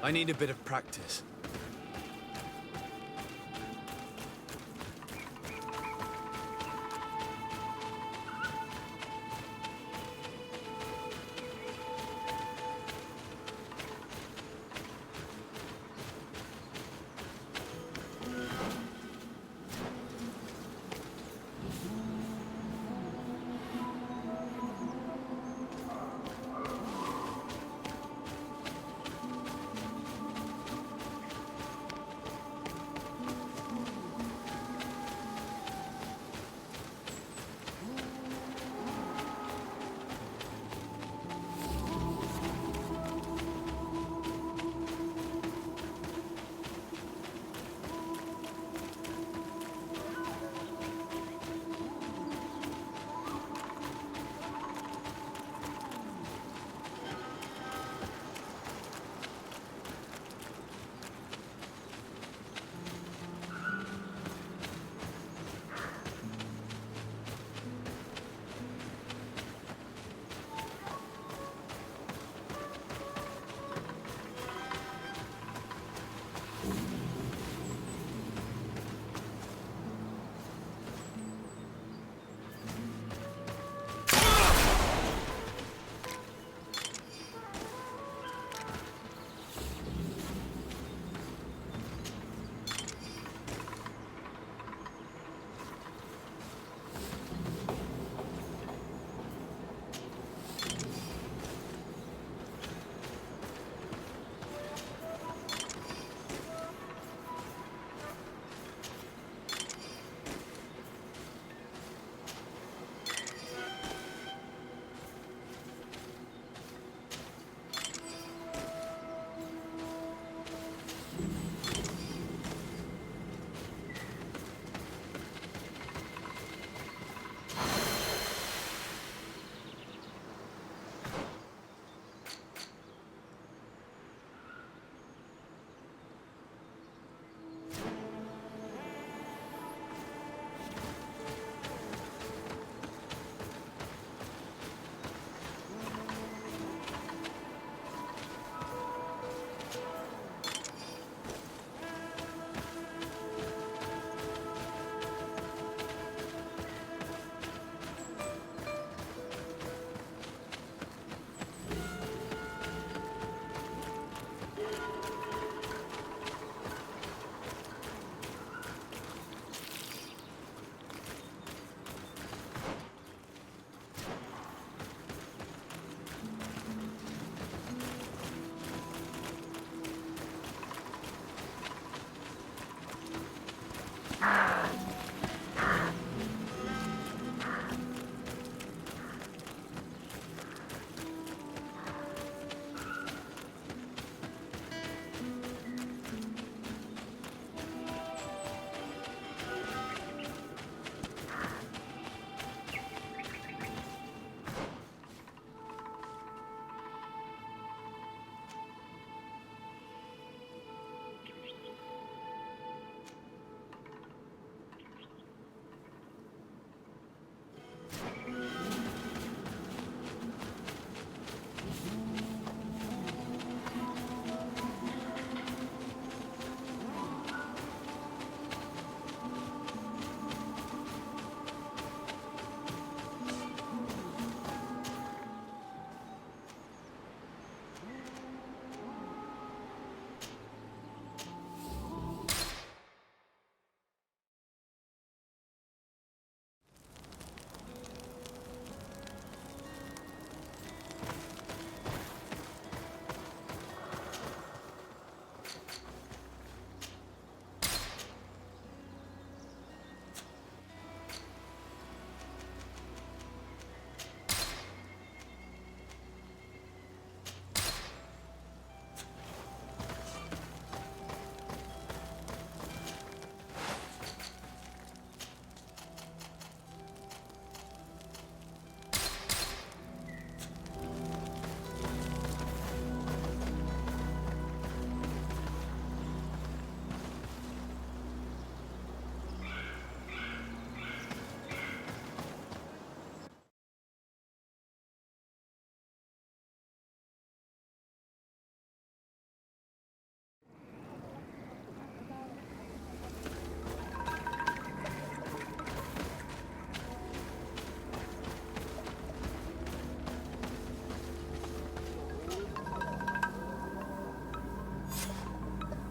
I need a bit of practice.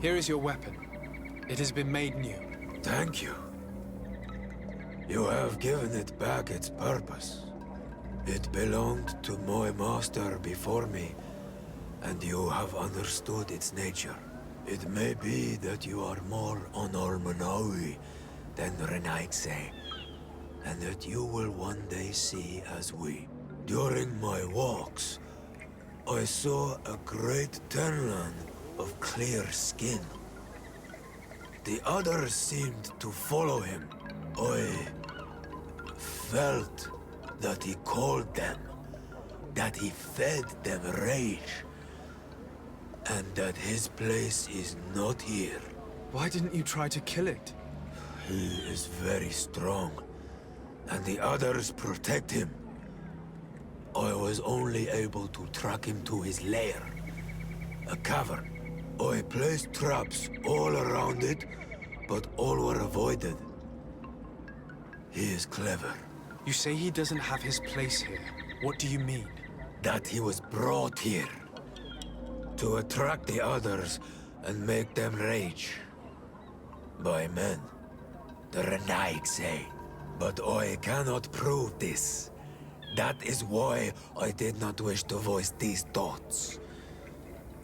Here is your weapon. It has been made new. Thank you. You have given it back its purpose. It belonged to my master before me, and you have understood its nature. It may be that you are more on Almanawi than Renaigse, and that you will one day see as we. During my walks, I saw a great tenland of clear skin. The others seemed to follow him. I felt that he called them, that he fed them rage, and that his place is not here. Why didn't you try to kill it? He is very strong, and the others protect him. I was only able to track him to his lair, a cavern. I placed traps all around it, but all were avoided. He is clever. You say he doesn't have his place here. What do you mean? That he was brought here to attract the others and make them rage. By men, the Renaigse. But I cannot prove this. That is why I did not wish to voice these thoughts.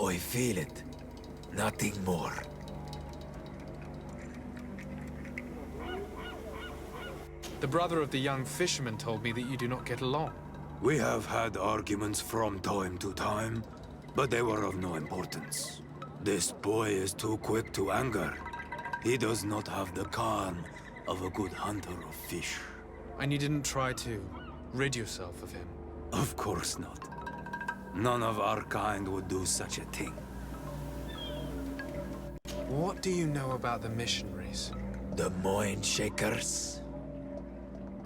I feel it, nothing more. The brother of the young fisherman told me that you do not get along. We have had arguments from time to time, but they were of no importance. This boy is too quick to anger. He does not have the calm of a good hunter of fish. And you didn't try to rid yourself of him? Of course not. None of our kind would do such a thing. What do you know about the missionaries? The Mind Shakers?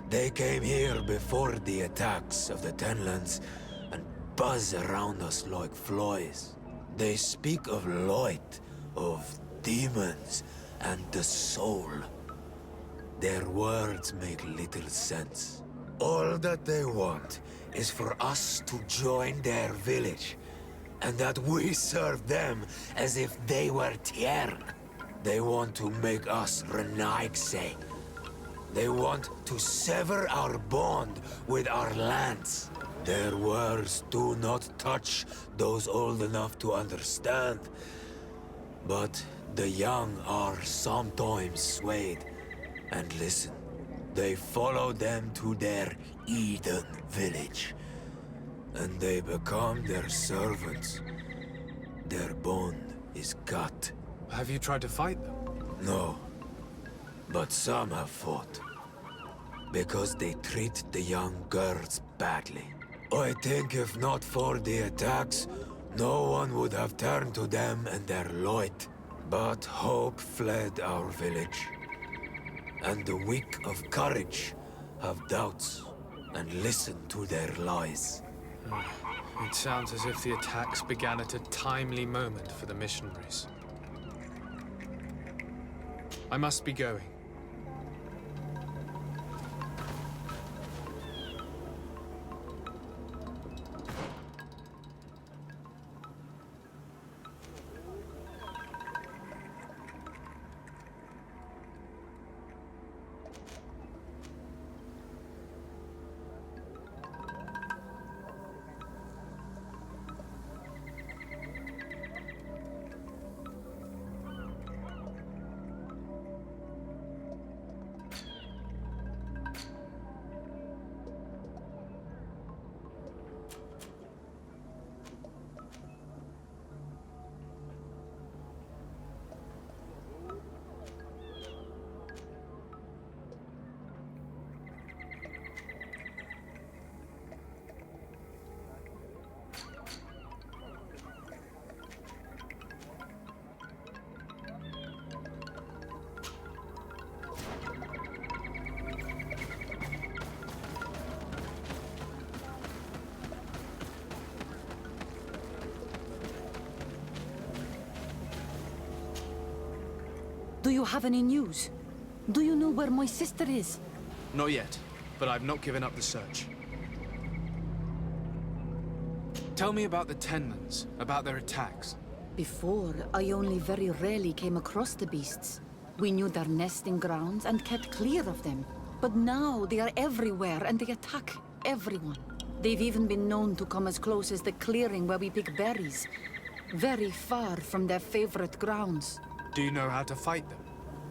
They came here before the attacks of the Tenlands and buzz around us like flies. They speak of light, of demons, and the soul. Their words make little sense. All that they want is for us to join their village, and that we serve them as if they were Tiern. They want to make us Renaigse. They want to sever our bond with our lands. Their words do not touch those old enough to understand. But the young are sometimes swayed and listen. They follow them to their Eden village, and they become their servants. Their bond is cut. Have you tried to fight them? No, but some have fought. Because they treat the young girls badly. I think if not for the attacks, no one would have turned to them and their light. But hope fled our village. And the weak of courage have doubts and listen to their lies. It sounds as if the attacks began at a timely moment for the missionaries. I must be going. Do you have any news? Do you know where my sister is? Not yet, but I've not given up the search. Tell me about the Tenlands, about their attacks. Before, I only very rarely came across the beasts. We knew their nesting grounds and kept clear of them. But now they are everywhere and they attack everyone. They've even been known to come as close as the clearing where we pick berries. Very far from their favorite grounds. Do you know how to fight them?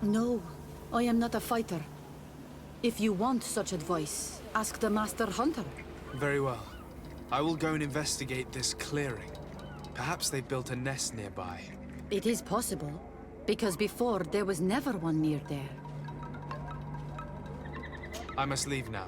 No, I am not a fighter. If you want such advice, ask the Master Hunter. Very well. I will go and investigate this clearing. Perhaps they built a nest nearby. It is possible, because before there was never one near there. I must leave now.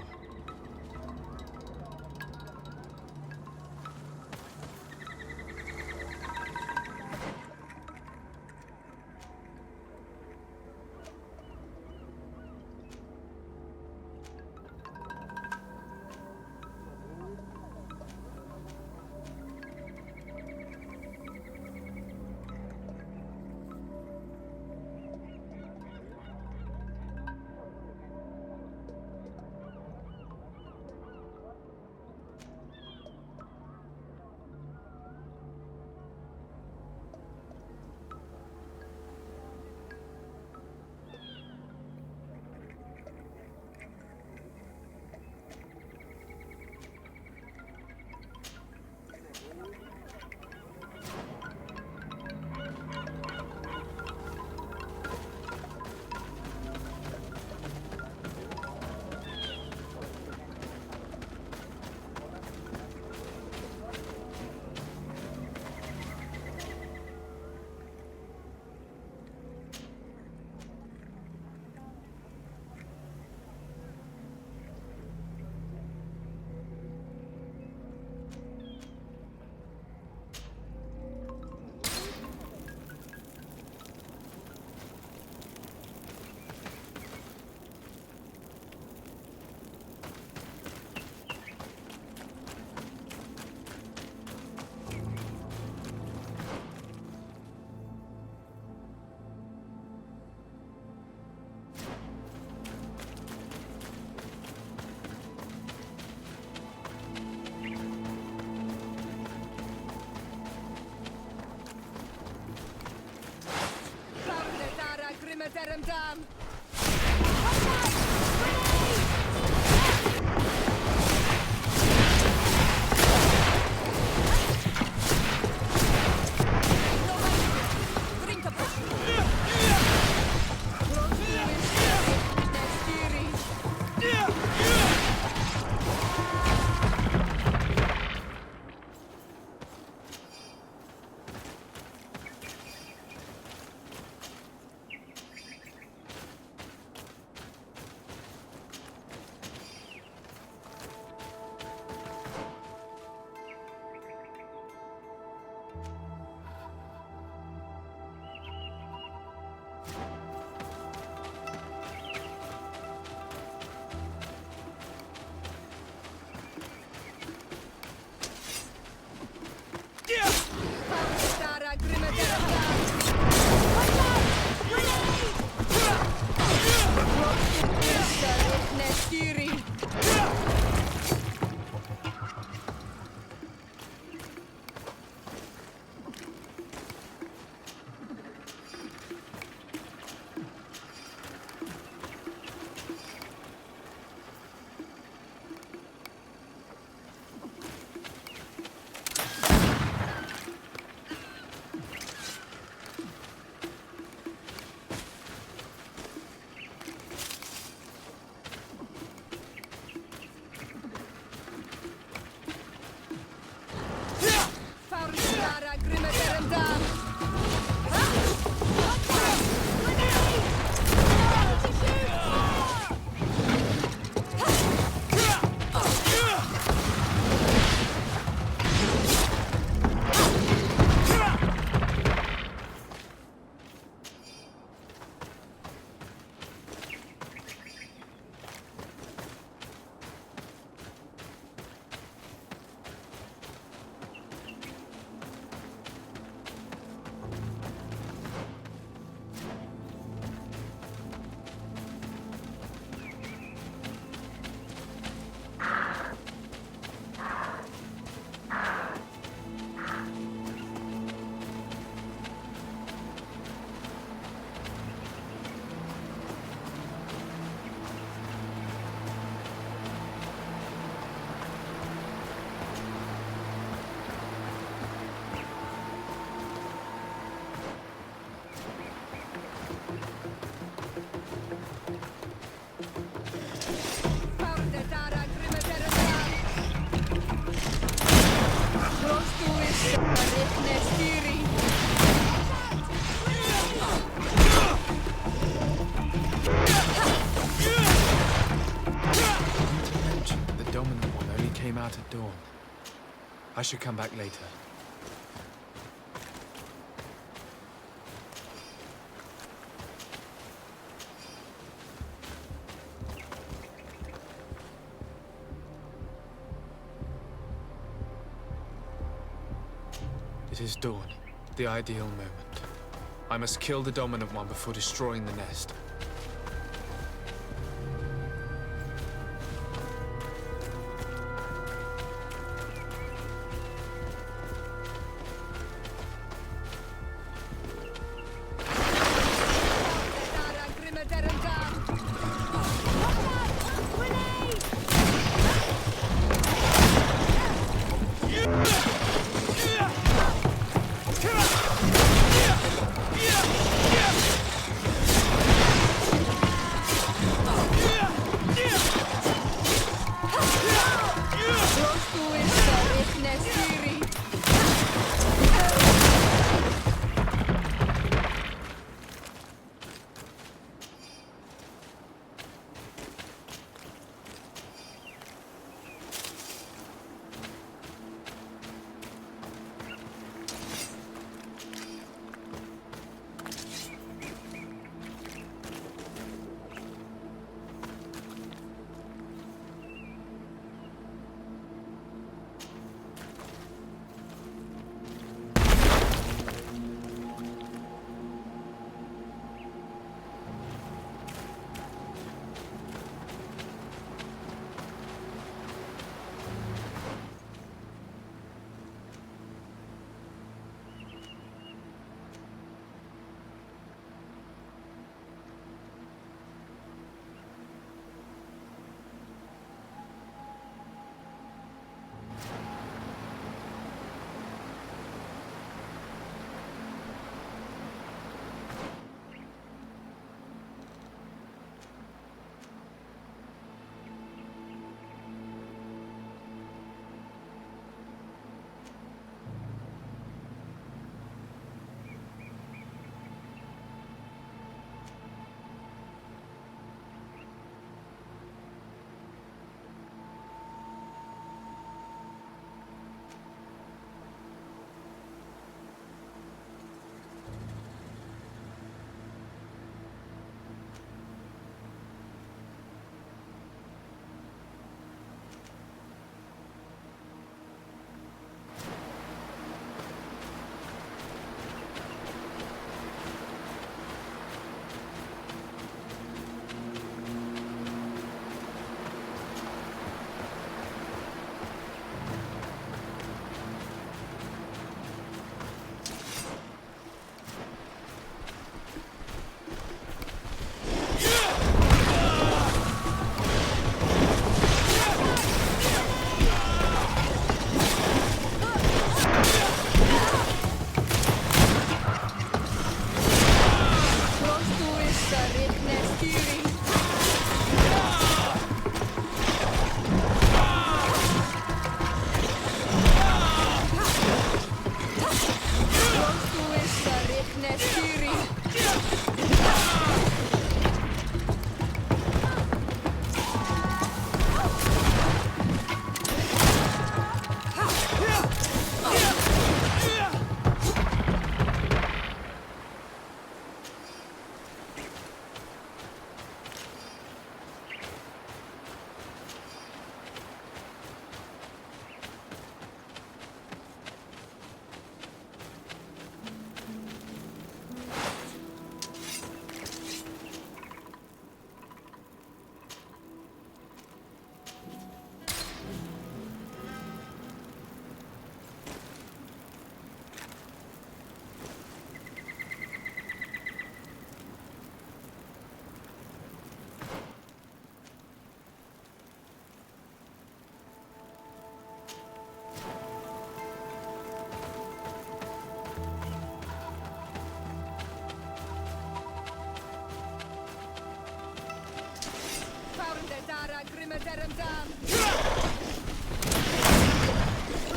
I should come back later. It is dawn, the ideal moment. I must kill the dominant one before destroying the nest.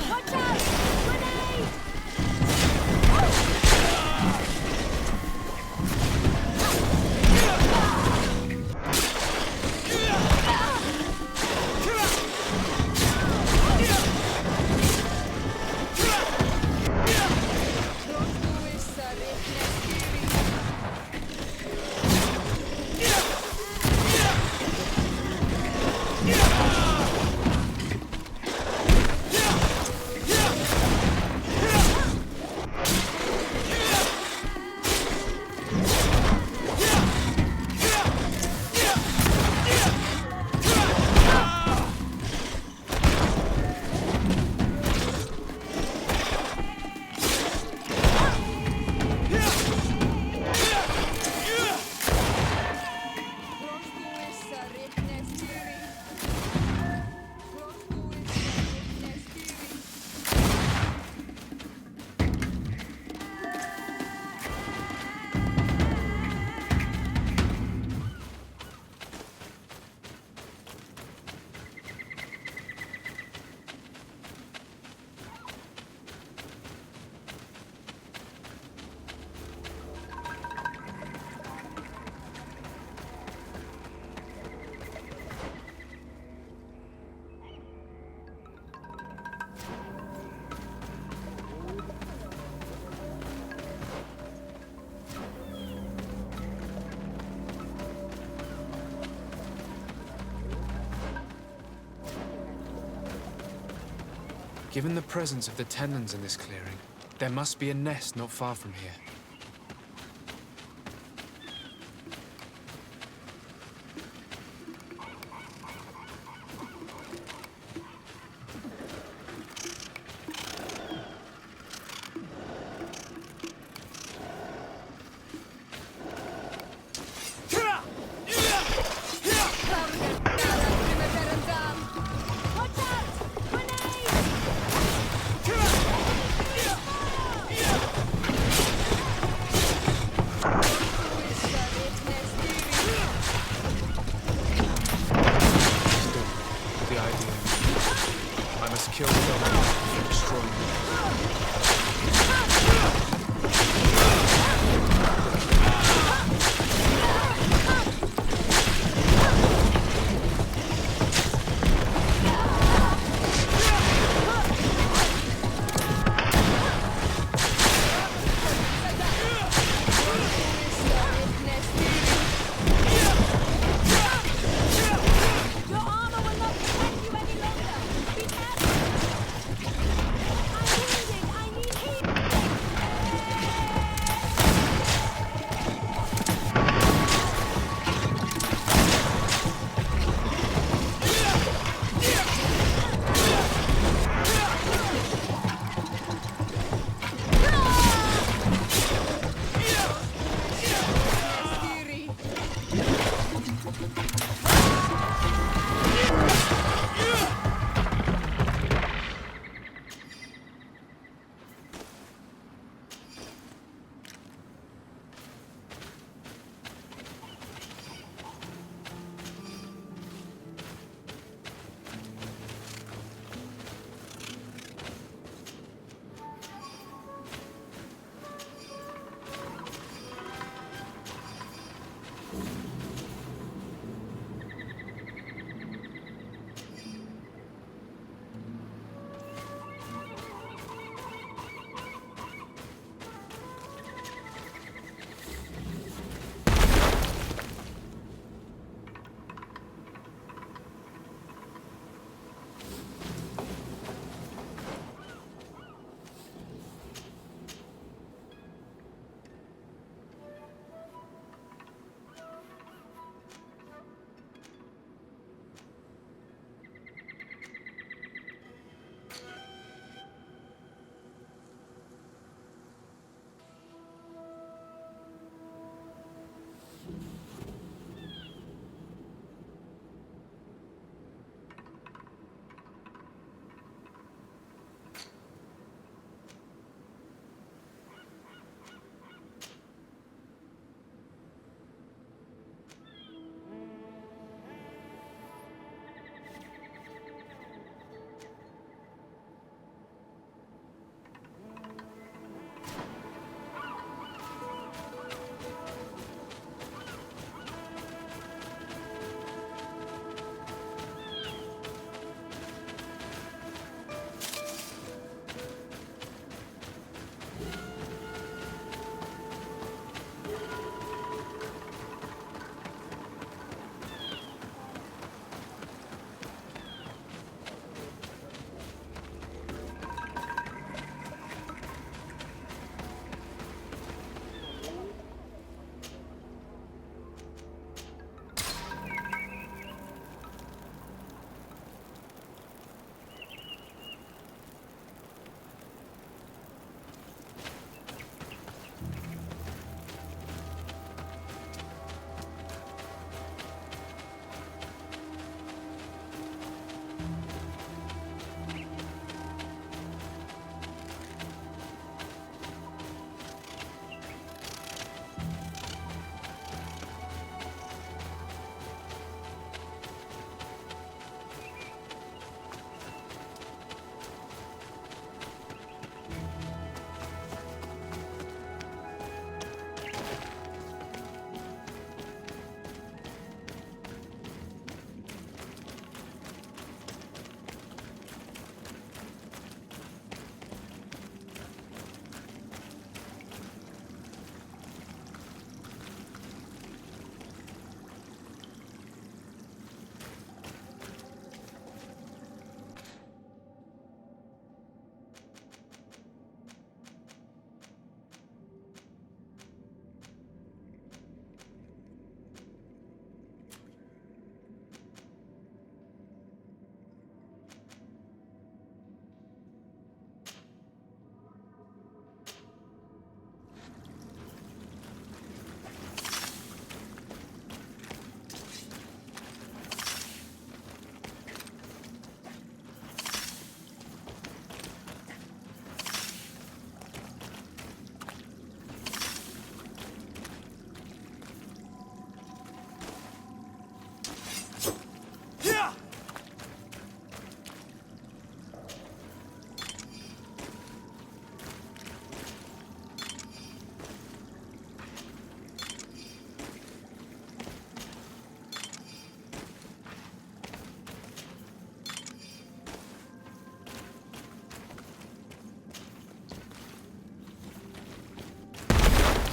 Watch out! Grenade! Given the presence of the Tenlans in this clearing, there must be a nest not far from here. Watch out! Grenade!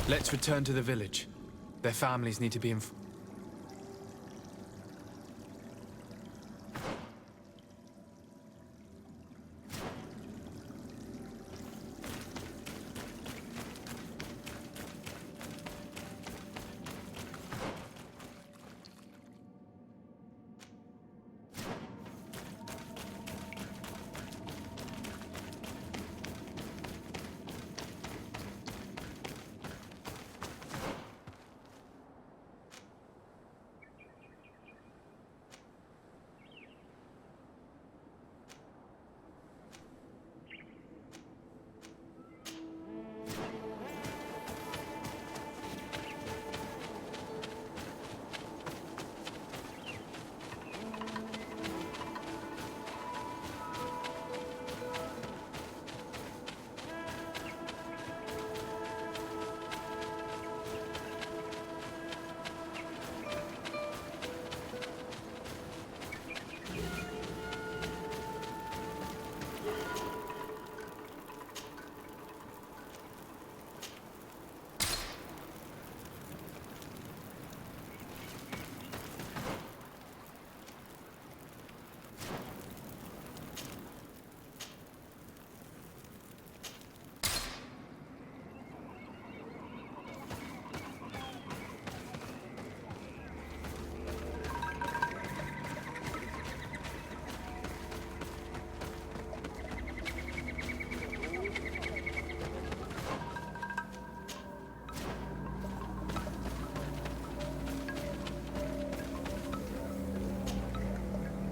Let's return to the village. Their families need to be informed.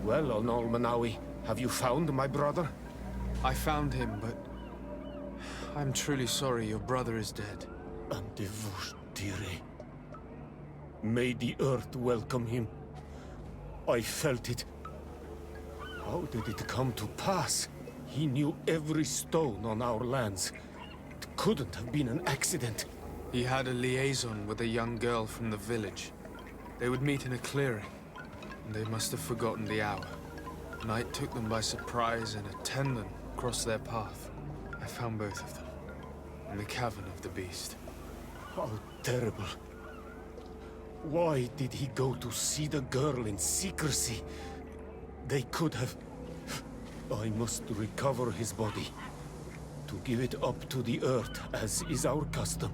Well, Untitled, have you found my brother? I found him, but I'm truly sorry your brother is dead. May the earth welcome him. I felt it. How did it come to pass? He knew every stone on our lands. It couldn't have been an accident. He had a liaison with a young girl from the village. They would meet in a clearing, and they must have forgotten the hour. Night took them by surprise, and a Tenlin crossed their path. I found both of them, in the cavern of the beast. How terrible. Why did he go to see the girl in secrecy? They could have... I must recover his body. To give it up to the earth, as is our custom.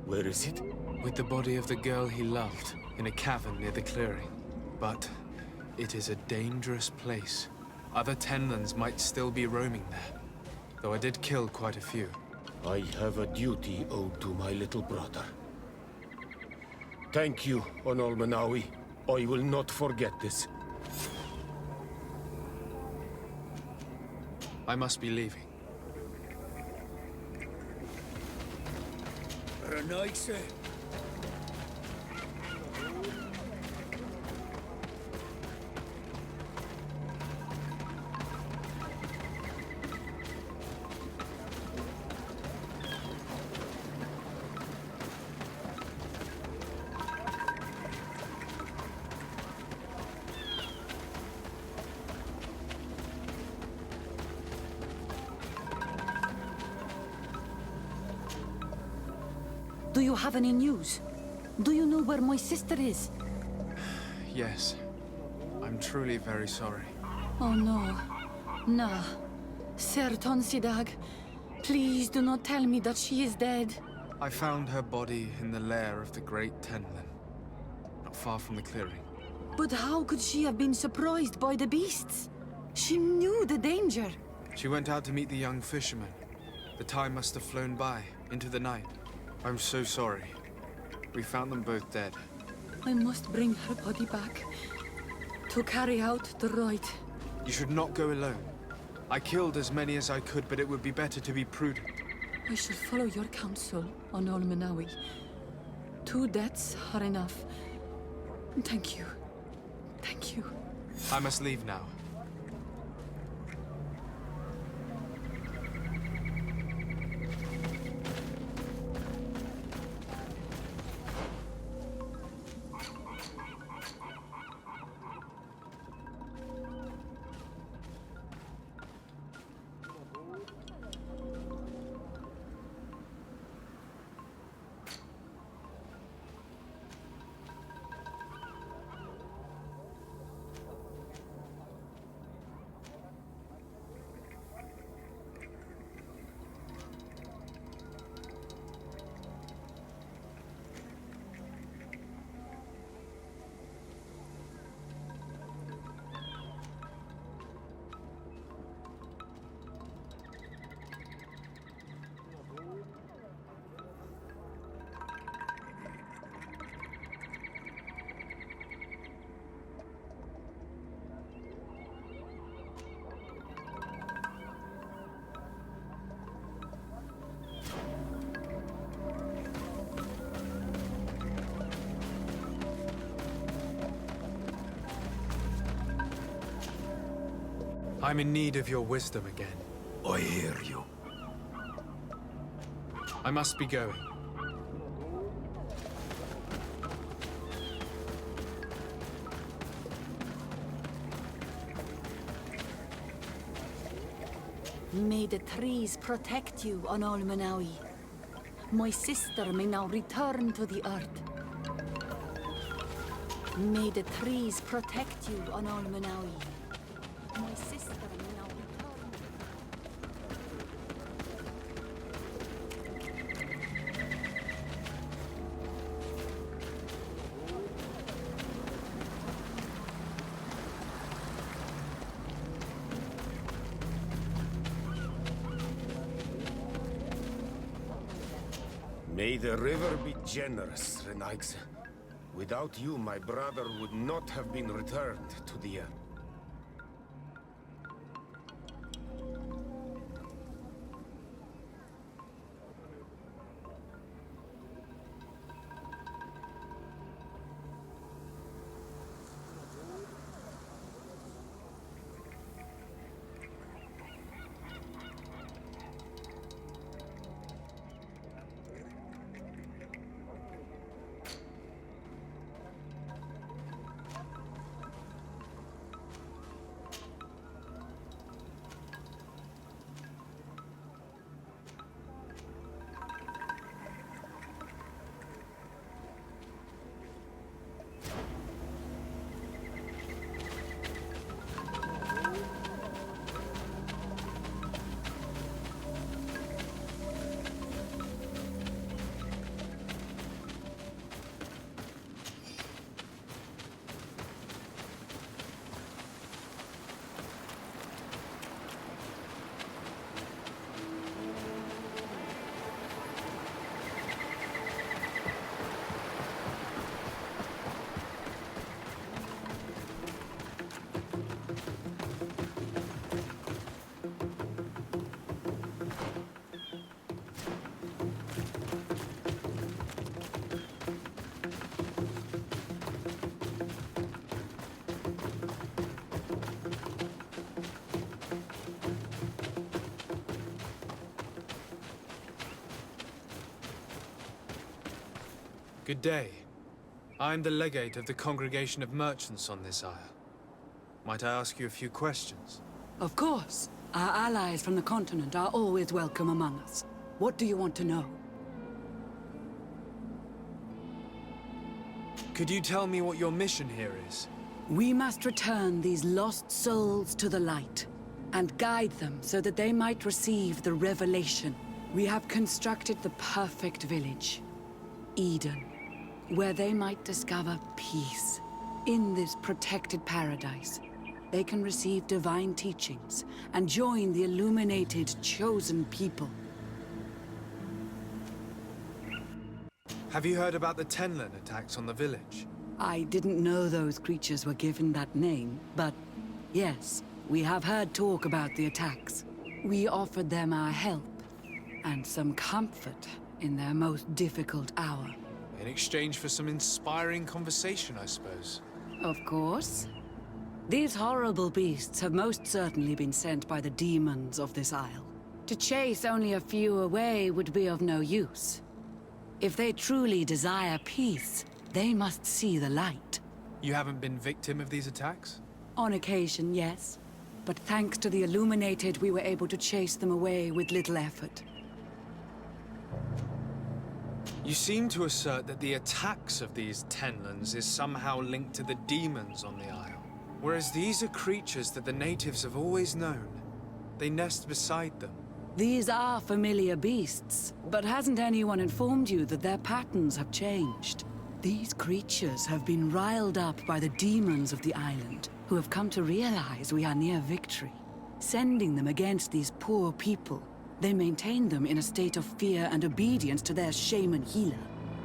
Where is it? With the body of the girl he loved, in a cavern near the clearing. But it is a dangerous place. Other Tenlins might still be roaming there, though I did kill quite a few. I have a duty owed to my little brother. Thank you, Untitled. I will not forget this. I must be leaving. Do you have any news? Do you know where my sister is? Yes. I'm truly very sorry. Oh no. Nah. Sir Tonsidag, please do not tell me that she is dead. I found her body in the lair of the great Tenlin, not far from the clearing. But how could she have been surprised by the beasts? She knew the danger. She went out to meet the young fisherman. The time must have flown by, into the night. I'm so sorry. We found them both dead. I must bring her body back to carry out the rite. You should not go alone. I killed as many as I could, but it would be better to be prudent. I shall follow your counsel, Untitled. 2 deaths are enough. Thank you. Thank you. I must leave now. I'm in need of your wisdom again. I hear you. I must be going. May the trees protect you on Missionary. My sister may now return to the earth. May the trees protect you on Missionary. My sister may now return. May the river be generous, Renaigse. Without you, my brother would not have been returned to the earth. Good day. I'm the legate of the Congregation of Merchants on this isle. Might I ask you a few questions? Of course. Our allies from the continent are always welcome among us. What do you want to know? Could you tell me what your mission here is? We must return these lost souls to the light, and guide them so that they might receive the revelation. We have constructed the perfect village, Eden, where they might discover peace. In this protected paradise, they can receive divine teachings and join the illuminated, chosen people. Have you heard about the Tenlin attacks on the village? I didn't know those creatures were given that name, but yes, we have heard talk about the attacks. We offered them our help and some comfort in their most difficult hour. In exchange for some inspiring conversation, I suppose. Of course. These horrible beasts have most certainly been sent by the demons of this isle. To chase only a few away would be of no use. If they truly desire peace, they must see the light. You haven't been victim of these attacks? On occasion, yes. But thanks to the Illuminated, we were able to chase them away with little effort. You seem to assert that the attacks of these Tenlins is somehow linked to the demons on the isle. Whereas these are creatures that the natives have always known. They nest beside them. These are familiar beasts, but hasn't anyone informed you that their patterns have changed? These creatures have been riled up by the demons of the island, who have come to realize we are near victory. Sending them against these poor people, they maintain them in a state of fear and obedience to their shaman healer.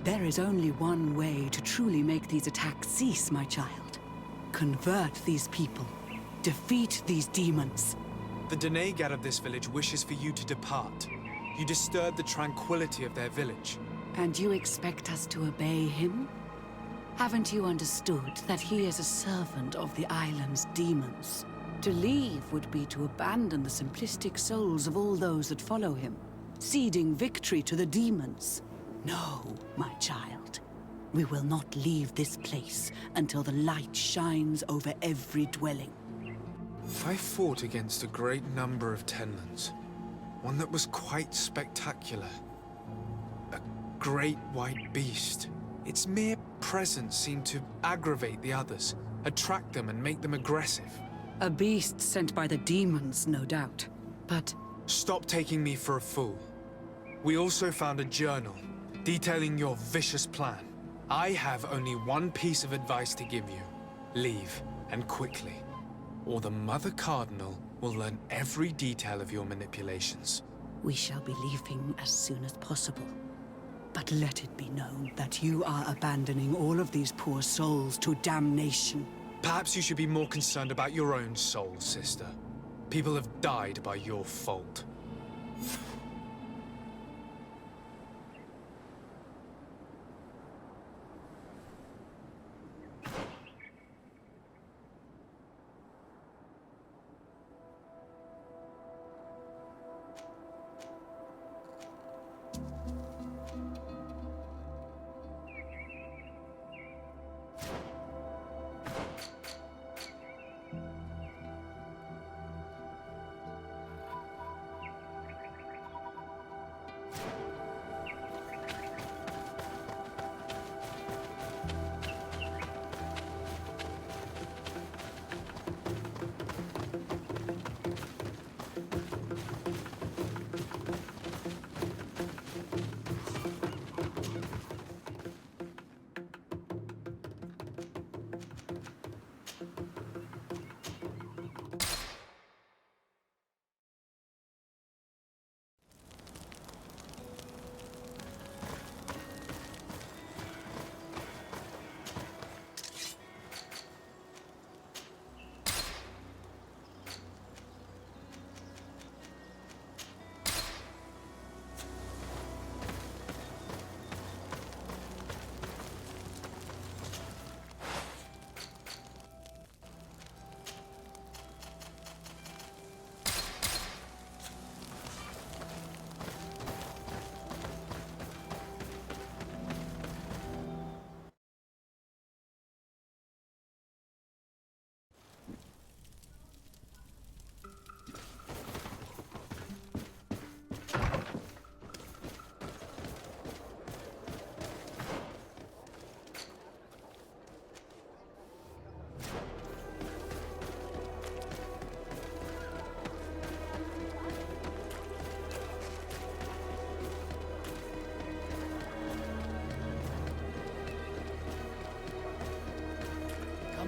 There is only one way to truly make these attacks cease, my child. Convert these people. Defeat these demons. The Dunncas of this village wishes for you to depart. You disturb the tranquility of their village. And you expect us to obey him? Haven't you understood that he is a servant of the island's demons? To leave would be to abandon the simplistic souls of all those that follow him, ceding victory to the demons. No, my child. We will not leave this place until the light shines over every dwelling. I fought against a great number of Tenlands. One that was quite spectacular. A great white beast. Its mere presence seemed to aggravate the others, attract them and make them aggressive. A beast sent by the demons, no doubt. But Stop taking me for a fool. We also found a journal detailing your vicious plan. I have only one piece of advice to give you. Leave, and quickly. Or the Mother Cardinal will learn every detail of your manipulations. we shall be leaving as soon as possible. But let it be known that you are abandoning all of these poor souls to damnation. Perhaps you should be more concerned about your own soul, sister. People have died by your fault.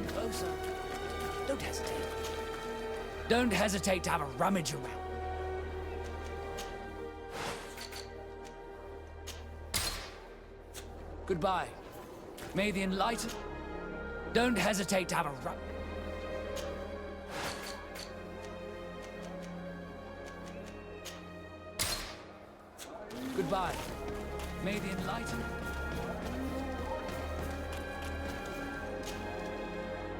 Closer. Don't hesitate. Don't hesitate to have a rummage around. Goodbye. May the enlightened... Don't hesitate to have a Goodbye. May the enlightened...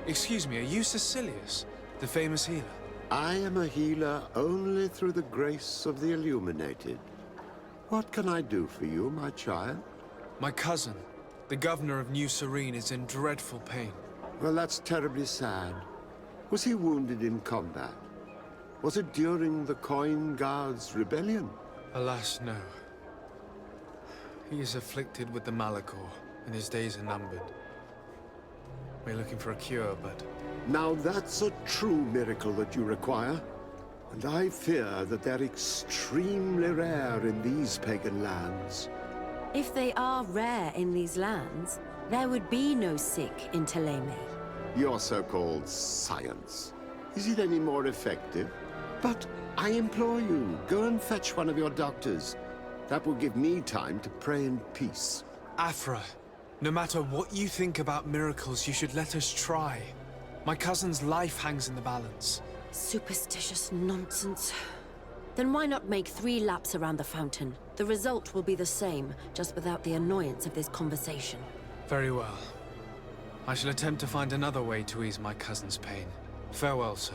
Excuse me, are you Cecilius, the famous healer? I am a healer only through the grace of the illuminated. What can I do for you, my child? My cousin, the governor of New Serene, is in dreadful pain. Well, that's terribly sad. Was he wounded in combat? Was it during the Coin Guards' rebellion? Alas, no. He is afflicted with the Malachor, and his days are numbered. We're looking for a cure, but... Now that's a true miracle that you require. And I fear that they're extremely rare in these pagan lands. If they are rare in these lands, there would be no sick in Thélème. Your so-called science. Is it any more effective? But I implore you, go and fetch one of your doctors. That will give me time to pray in peace. Afra, no matter what you think about miracles, you should let us try. My cousin's life hangs in the balance. Superstitious nonsense. Then why not make 3 laps around the fountain? The result will be the same, just without the annoyance of this conversation. Very well. I shall attempt to find another way to ease my cousin's pain. Farewell, sir.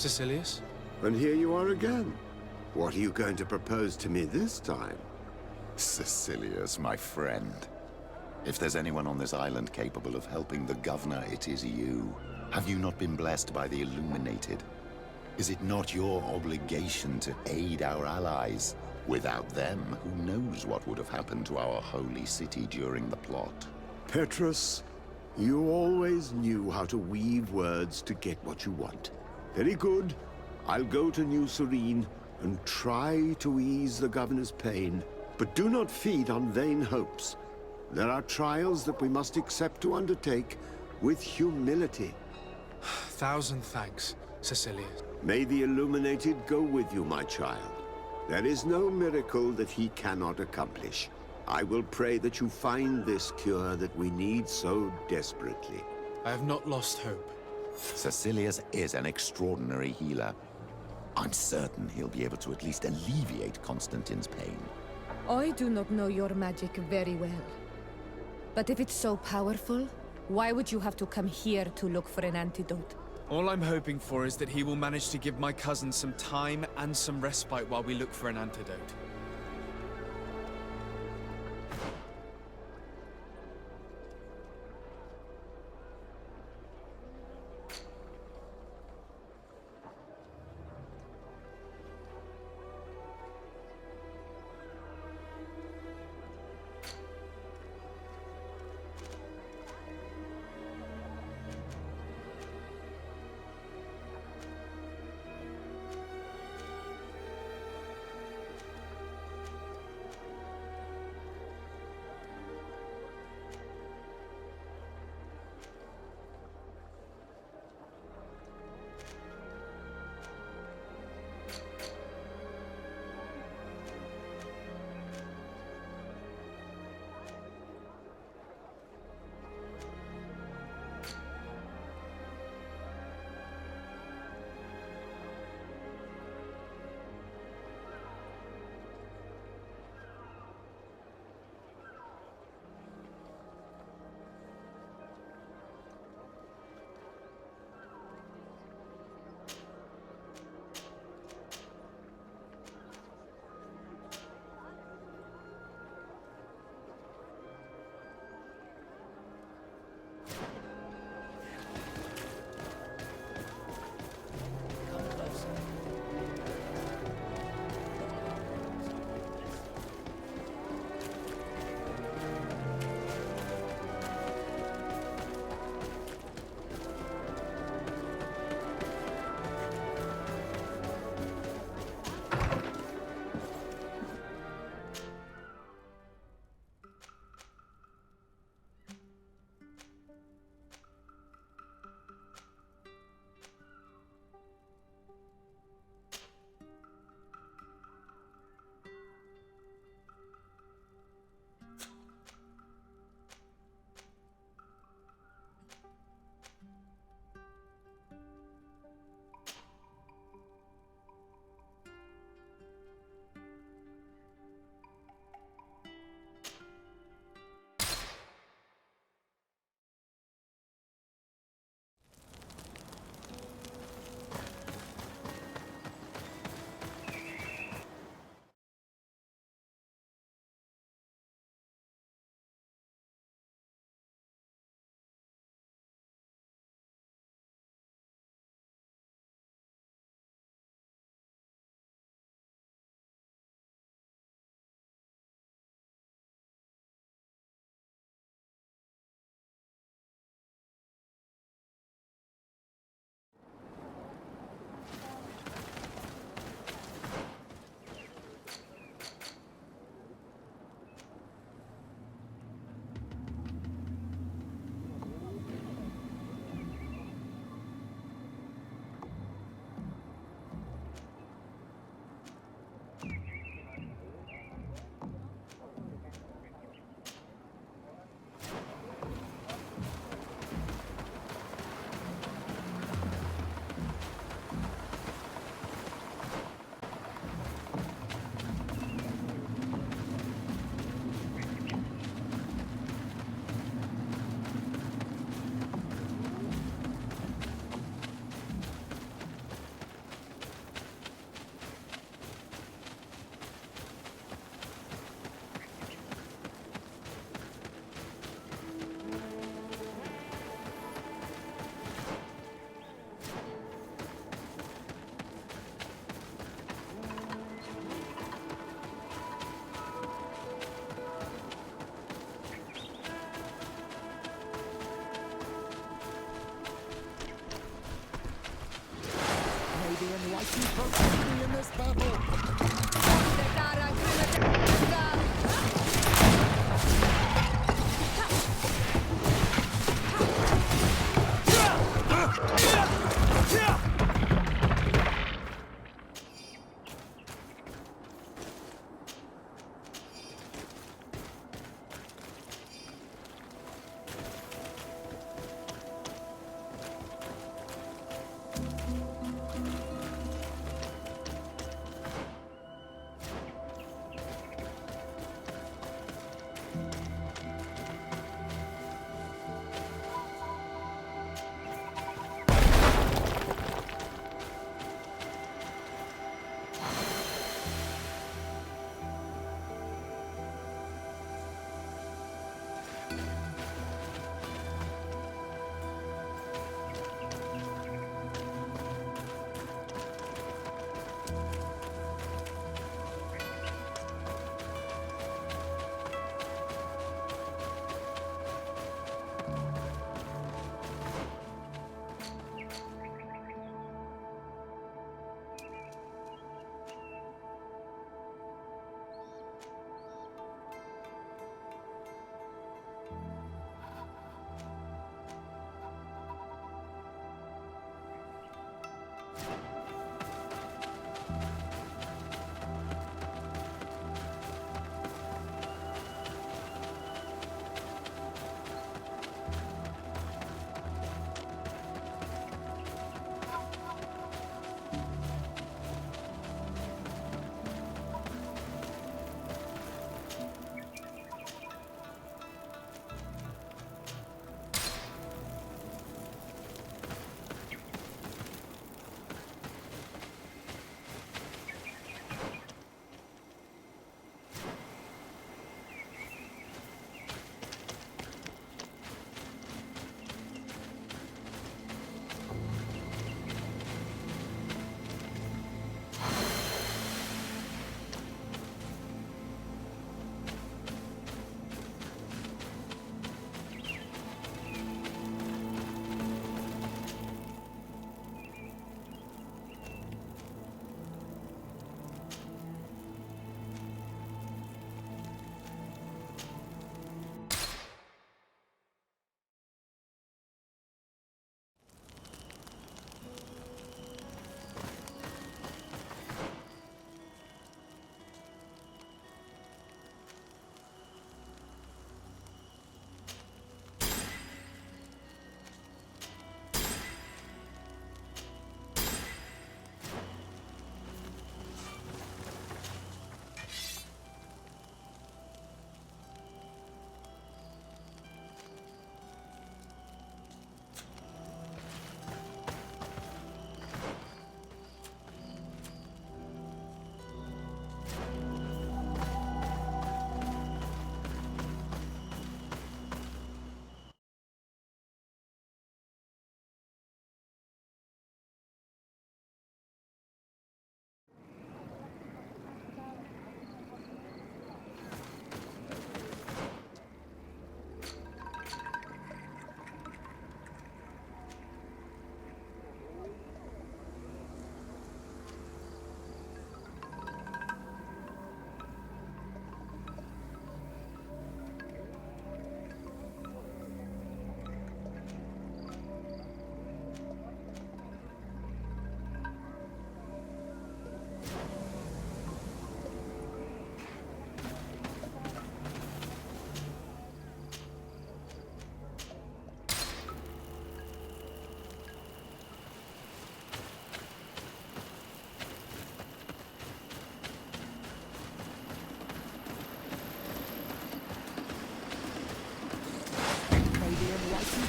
Cecilius? And here you are again. What are you going to propose to me this time? Cecilius, my friend. If there's anyone on this island capable of helping the governor, it is you. Have you not been blessed by the Illuminated? Is it not your obligation to aid our allies? Without them, who knows what would have happened to our holy city during the plot? Petrus, you always knew how to weave words to get what you want. Very good. I'll go to New Serene and try to ease the governor's pain. But do not feed on vain hopes. There are trials that we must accept to undertake with humility. Thousand thanks, Cecilius. May the Illuminated go with you, my child. There is no miracle that he cannot accomplish. I will pray that you find this cure that we need so desperately. I have not lost hope. Cecilius is an extraordinary healer. I'm certain he'll be able to at least alleviate Constantin's pain. I do not know your magic very well. But if it's so powerful, why would you have to come here to look for an antidote? All I'm hoping for is that he will manage to give my cousin some time and some respite while we look for an antidote. mighty protect me in this battle.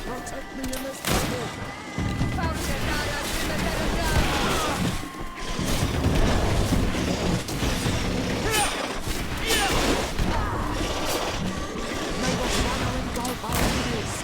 Protect me in this battle! May the following guide our leaders.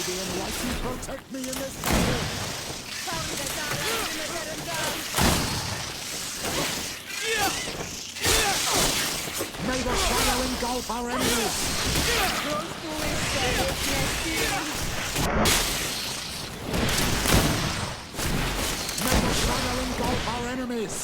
the enlightened protect me in this battle! May the shadow engulf our enemies! May the shadow engulf our enemies!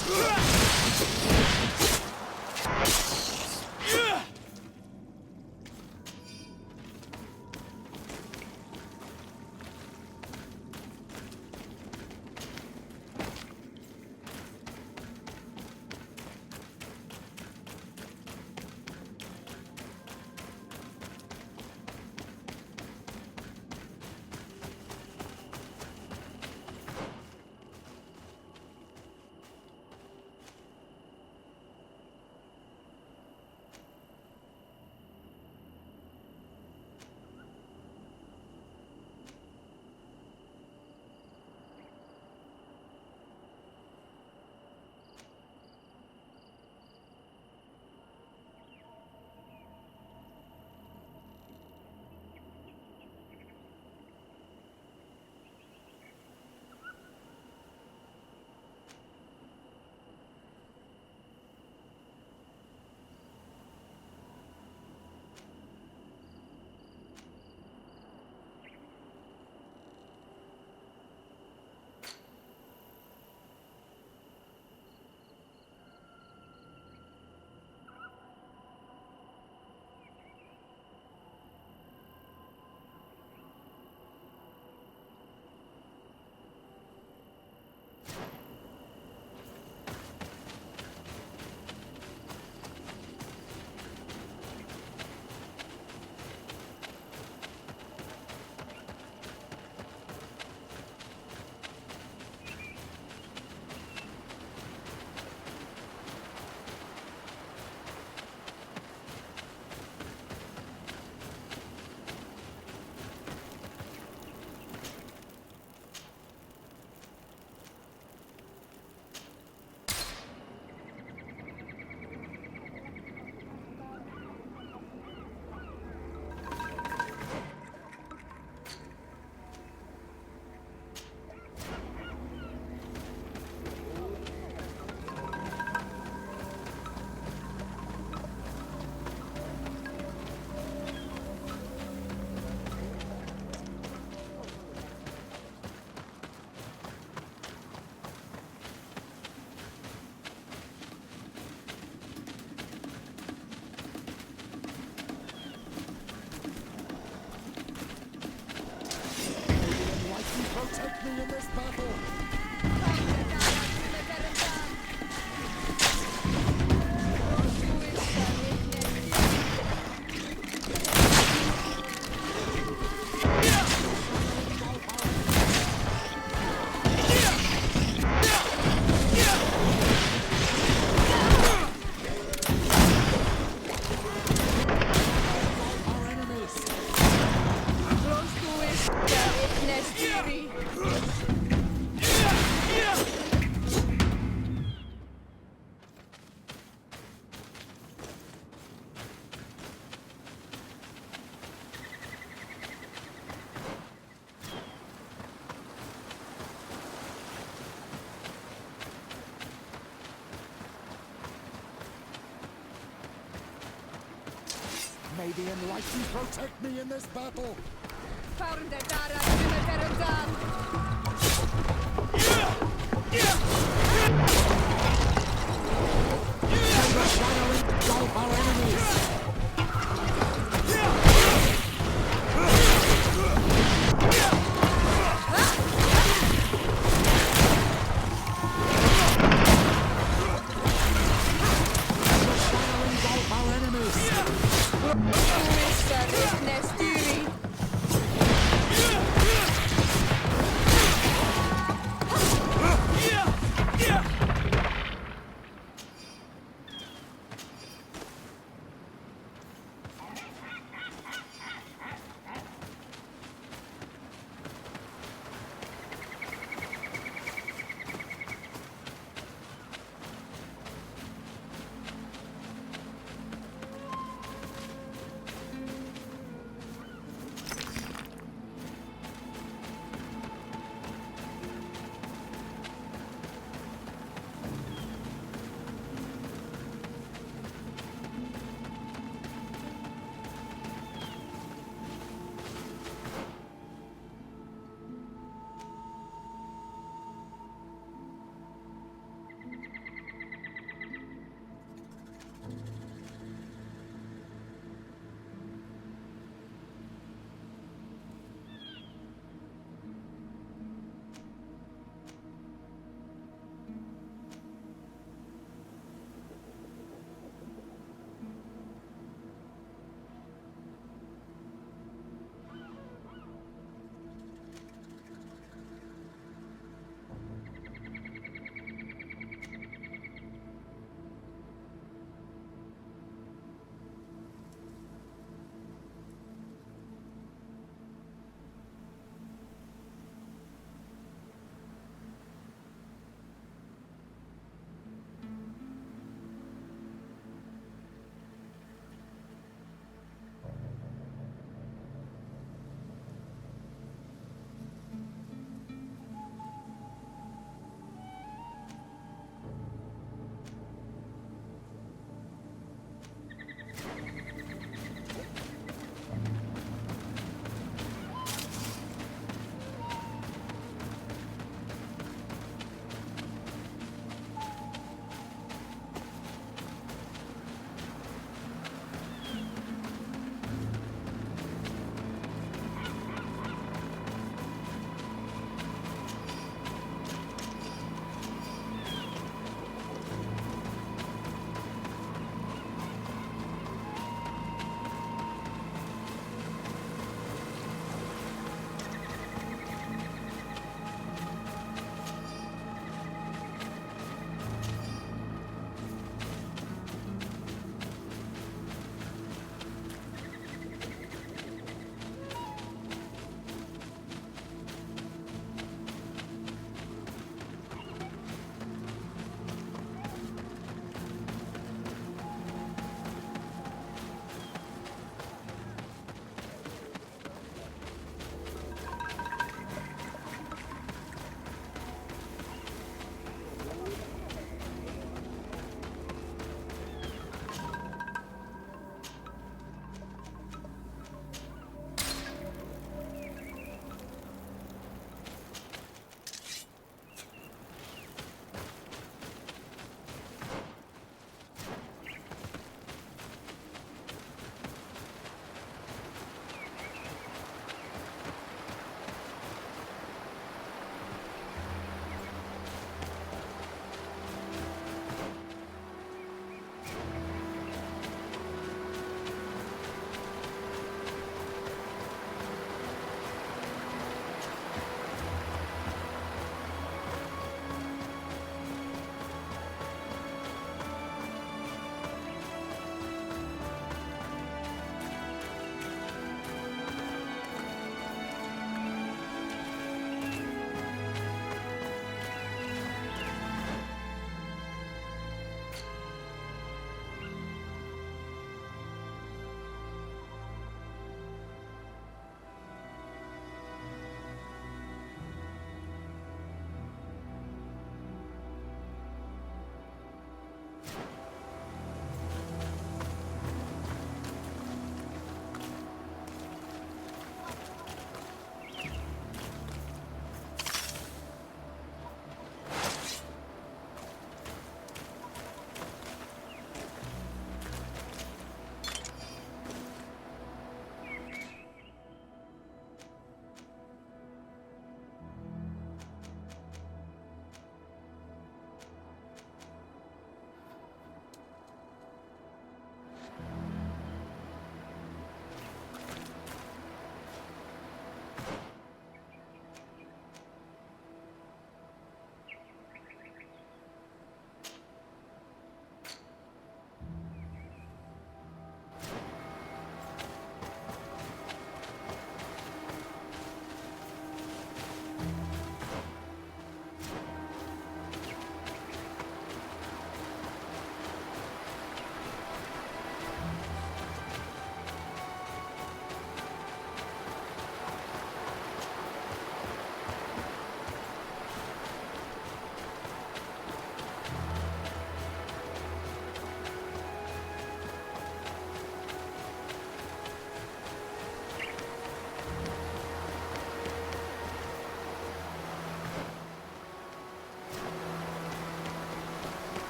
Protect me in this battle! May the enlightened protect me in this battle! May the shadow engulf our enemies!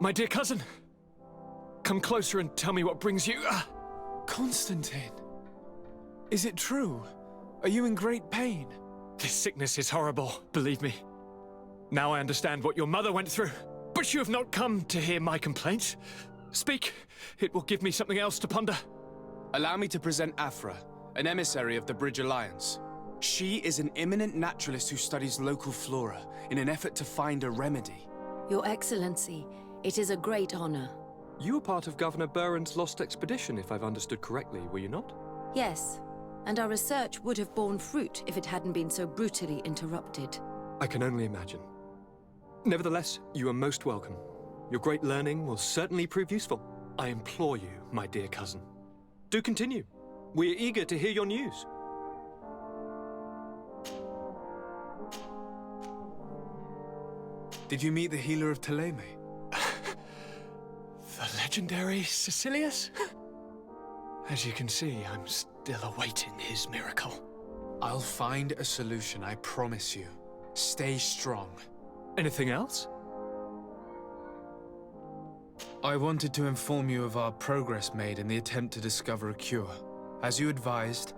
My dear cousin, come closer and tell me what brings you... Constantin! Is it true? Are you in great pain? This sickness is horrible, believe me. Now I understand what your mother went through. But you have not come to hear my complaints. Speak. It will give me something else to ponder. Allow me to present Afra, an emissary of the Bridge Alliance. She is an eminent naturalist who studies local flora in an effort to find a remedy. Your Excellency, it is a great honor. You were part of Governor Buren's lost expedition, if I've understood correctly, were you not? Yes, and our research would have borne fruit if it hadn't been so brutally interrupted. I can only imagine. Nevertheless, you are most welcome. Your great learning will certainly prove useful. I implore you, my dear cousin. Do continue. We're eager to hear your news. Did you meet the healer of Thélème? The legendary Cecilius? As you can see, I'm still awaiting his miracle. I'll find a solution, I promise you. Stay strong. Anything else? I wanted to inform you of our progress made in the attempt to discover a cure. As you advised,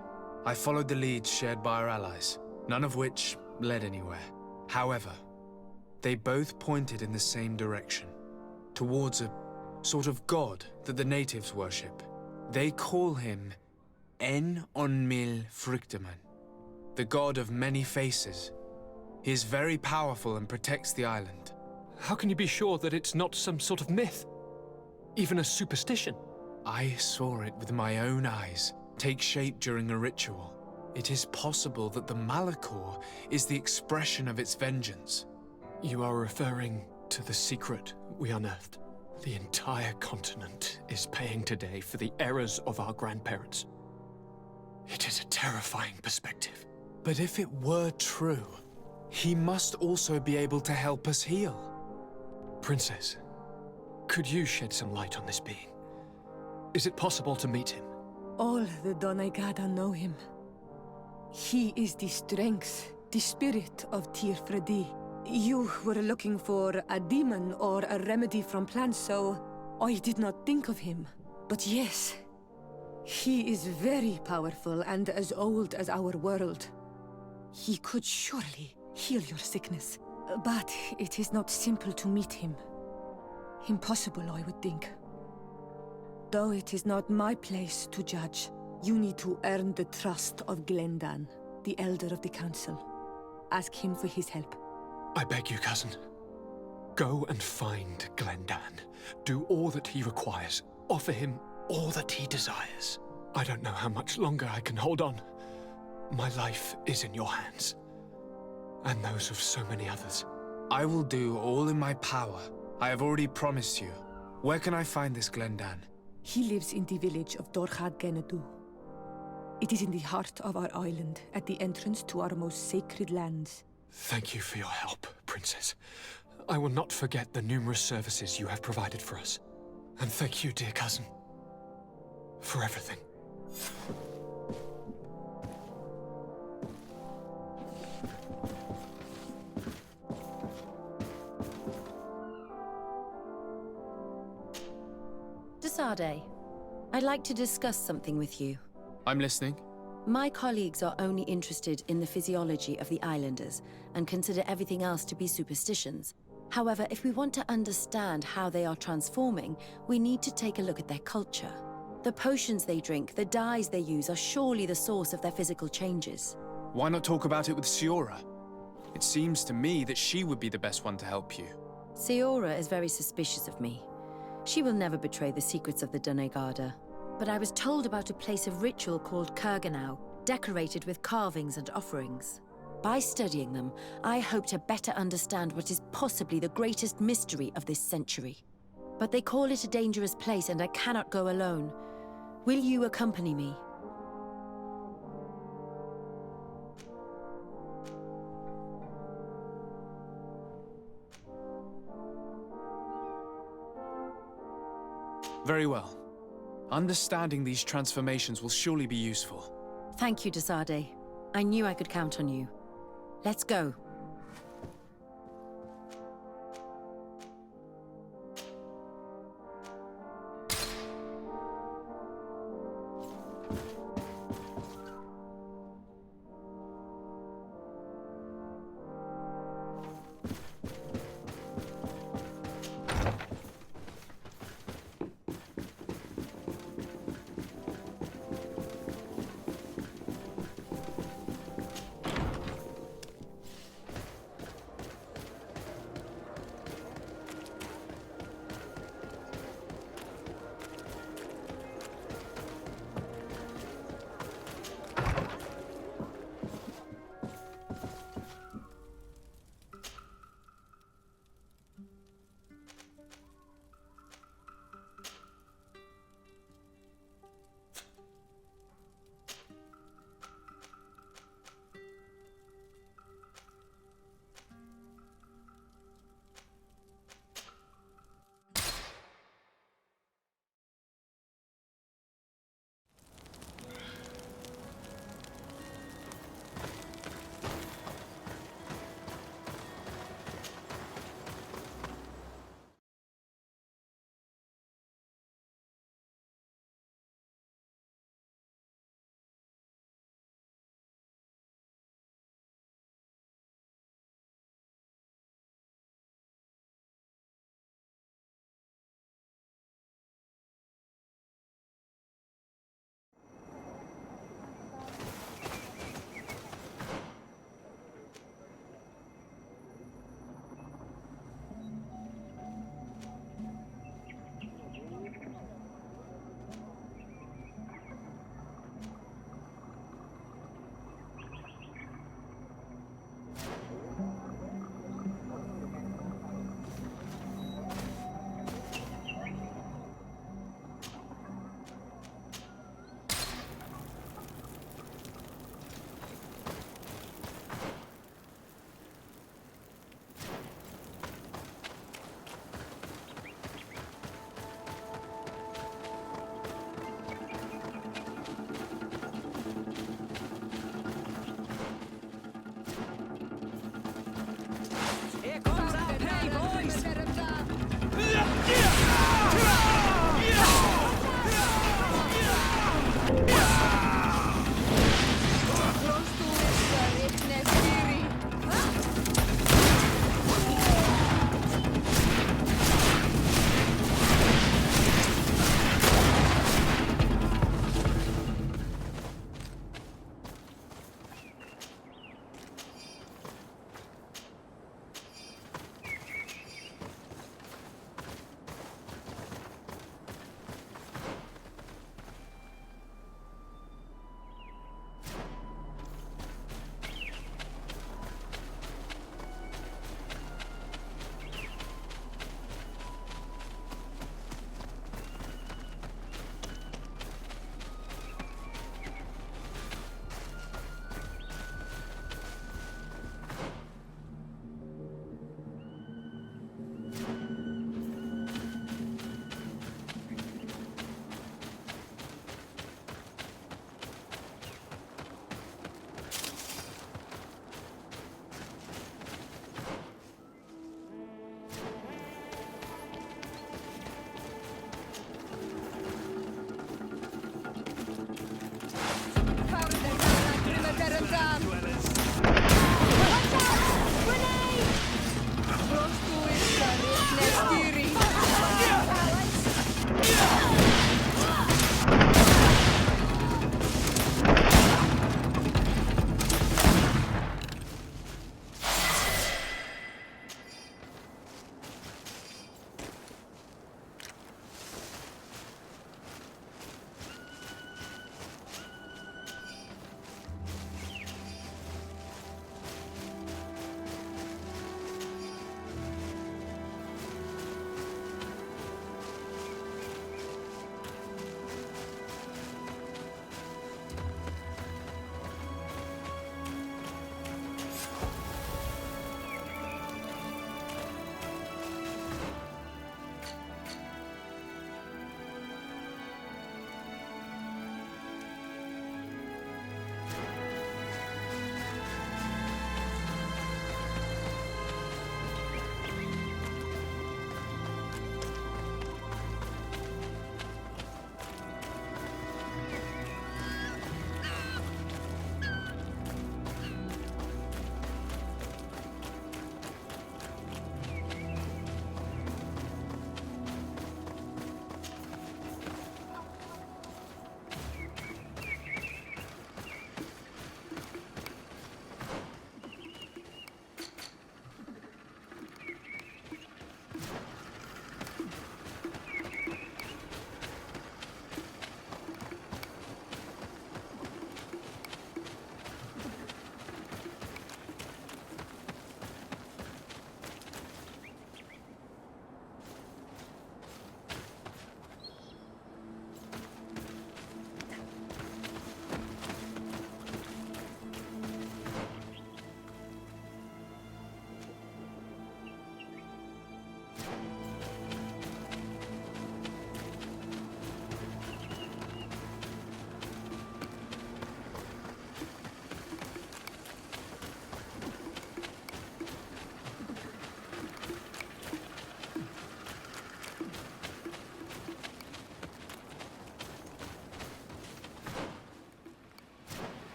I followed the leads shared by our allies, none of which led anywhere. However, they both pointed in the same direction, towards a sort of god that the natives worship. They call him En-on-mil Frictaman, the god of many faces. He is very powerful and protects the island. How can you be sure that it's not some sort of myth? Even a superstition? I saw it with my own eyes take shape during a ritual. It is possible that the Malachor is the expression of its vengeance. You are referring to the secret we unearthed. The entire continent is paying today for the errors of our grandparents. It is a terrifying perspective. But if it were true, he must also be able to help us heal. Princess, could you shed some light on this being? Is it possible to meet him? All the Dunncas know him. He is the strength, the spirit of Tirfredi. You were looking for a demon or a remedy from plants, so I did not think of him. But yes, he is very powerful and as old as our world. He could surely heal your sickness. But it is not simple to meet him. Impossible, I would think. Though it is not my place to judge, you need to earn the trust of Glendan, the Elder of the Council. Ask him for his help. I beg you, cousin. Go and find Glendan. Do all that he requires. Offer him all that he desires. I don't know how much longer I can hold on. My life is in your hands. And those of so many others. I will do all in my power. I have already promised you. Where can I find this Glendan? He lives in the village of Dorchad Genadu. It is in the heart of our island, at the entrance to our most sacred lands. Thank you for your help, Princess. I will not forget the numerous services you have provided for us. And thank you, dear cousin, for everything. Desade, I'd like to discuss something with you. I'm listening. My colleagues are only interested in the physiology of the islanders and consider everything else to be superstitions. However, if we want to understand how they are transforming, we need to take a look at their culture. The potions they drink, the dyes they use are surely the source of their physical changes. Why not talk about it with Siora? It seems to me that she would be the best one to help you. Siora is very suspicious of me. She will never betray the secrets of the Dunncas. But I was told about a place of ritual called Kurganau, decorated with carvings and offerings. By studying them, I hope to better understand what is possibly the greatest mystery of this century. But they call it a dangerous place and I cannot go alone. Will you accompany me? Very well. Understanding these transformations will surely be useful. Thank you, Desade. I knew I could count on you. Let's go.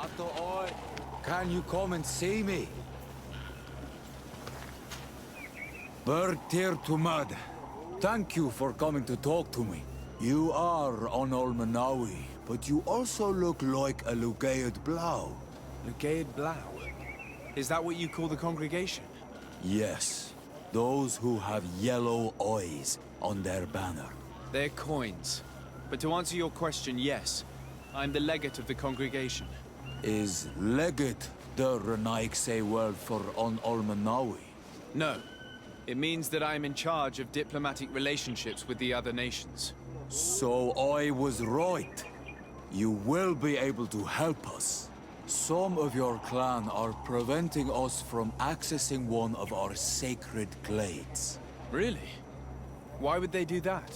Atto oi. Can you come and see me? Bird tear to mud. Thank you for coming to talk to me. You are on Olmanawi, but you also look like a Lugaid Blau. Lugaid Blau? Is that what you call the congregation? Yes. Those who have yellow eyes on their banner. They're coins. But to answer your question, yes. I'm the legate of the congregation. Is legate the Renaikse word for on Olmanawi? No. It means that I am in charge of diplomatic relationships with the other nations. So I was right. You will be able to help us. Some of your clan are preventing us from accessing one of our sacred glades. Really? Why would they do that?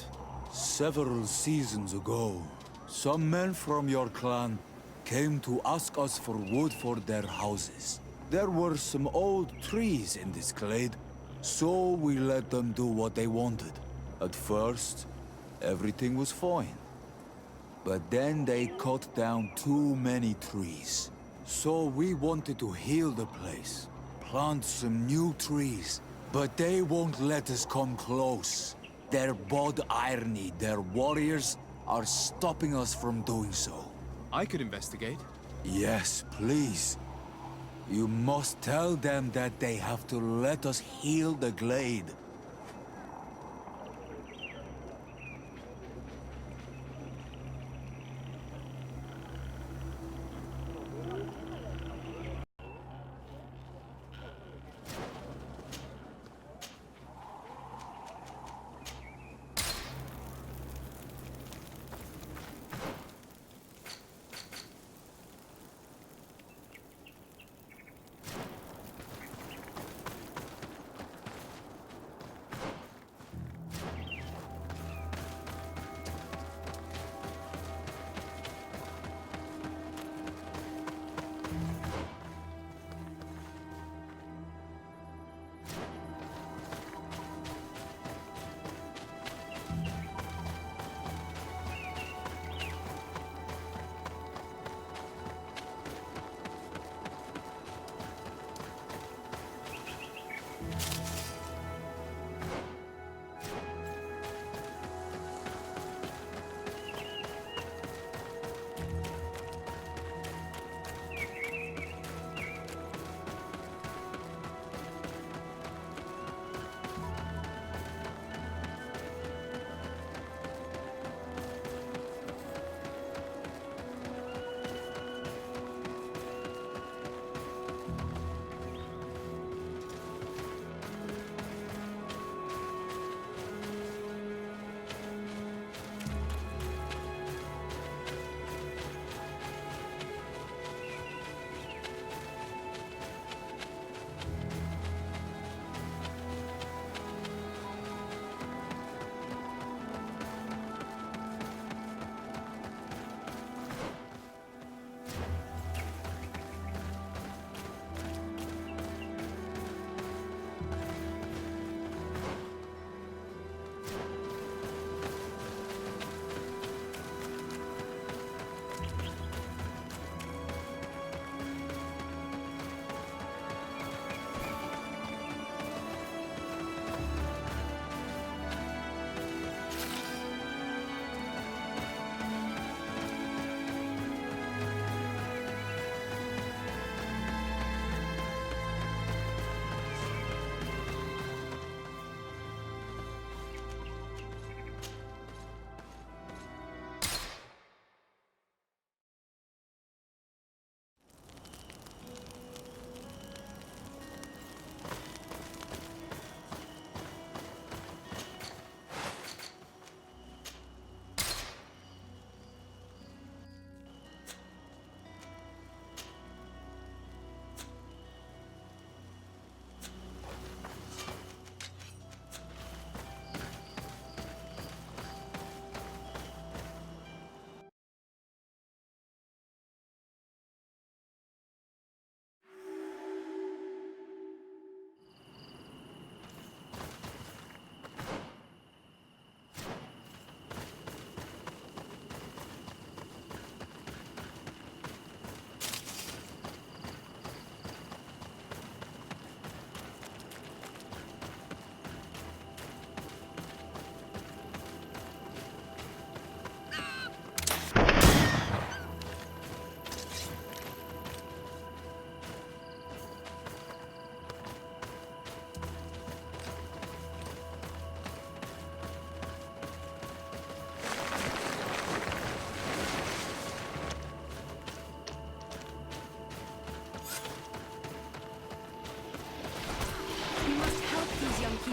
Several seasons ago, some men from your clan came to ask us for wood for their houses. There were some old trees in this glade, so we let them do what they wanted. At first, everything was fine. But then they cut down too many trees. So we wanted to heal the place, plant some new trees, but they won't let us come close. Their bod irony, their warriors, are stopping us from doing so. I could investigate. Yes, please. You must tell them that they have to let us heal the glade.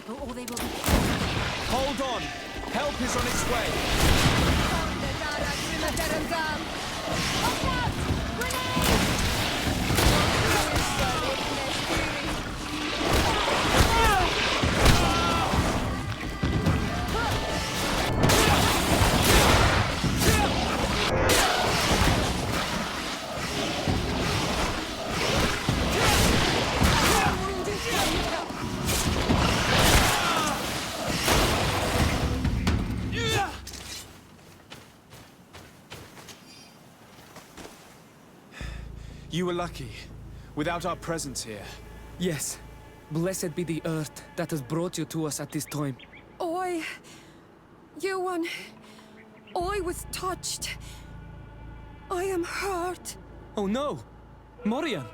or they will be... Hold on! Help is on its way! Look out! Grenade! You were lucky. Without our presence here. Yes. Blessed be the earth that has brought you to us at this time. Ewan, I was touched. I am hurt. Oh no! Morian!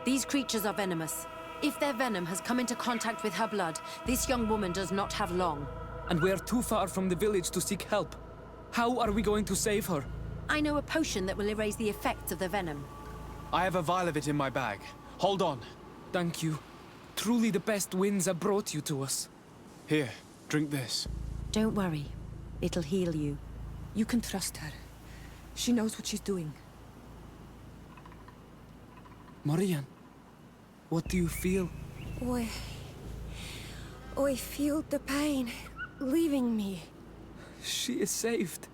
These creatures are venomous. If their venom has come into contact with her blood, this young woman does not have long. And we are too far from the village to seek help. How are we going to save her? I know a potion that will erase the effects of the venom. I have a vial of it in my bag. Hold on. Thank you. Truly the best winds have brought you to us. Here, drink this. Don't worry. It'll heal you. You can trust her. She knows what she's doing. Morian, what do you feel? I feel the pain leaving me. She is saved.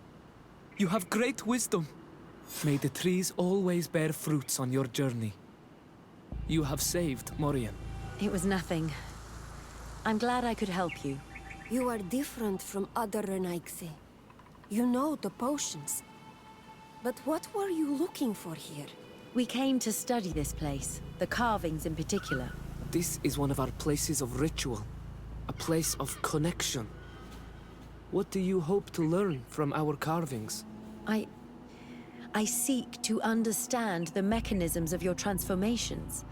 You have great wisdom. May the trees always bear fruits on your journey. You have saved Morian. It was nothing. I'm glad I could help you. You are different from other Renaigse. You know the potions. But what were you looking for here? We came to study this place, the carvings in particular. This is one of our places of ritual. A place of connection. What do you hope to learn from our carvings? I seek to understand the mechanisms of your transformations.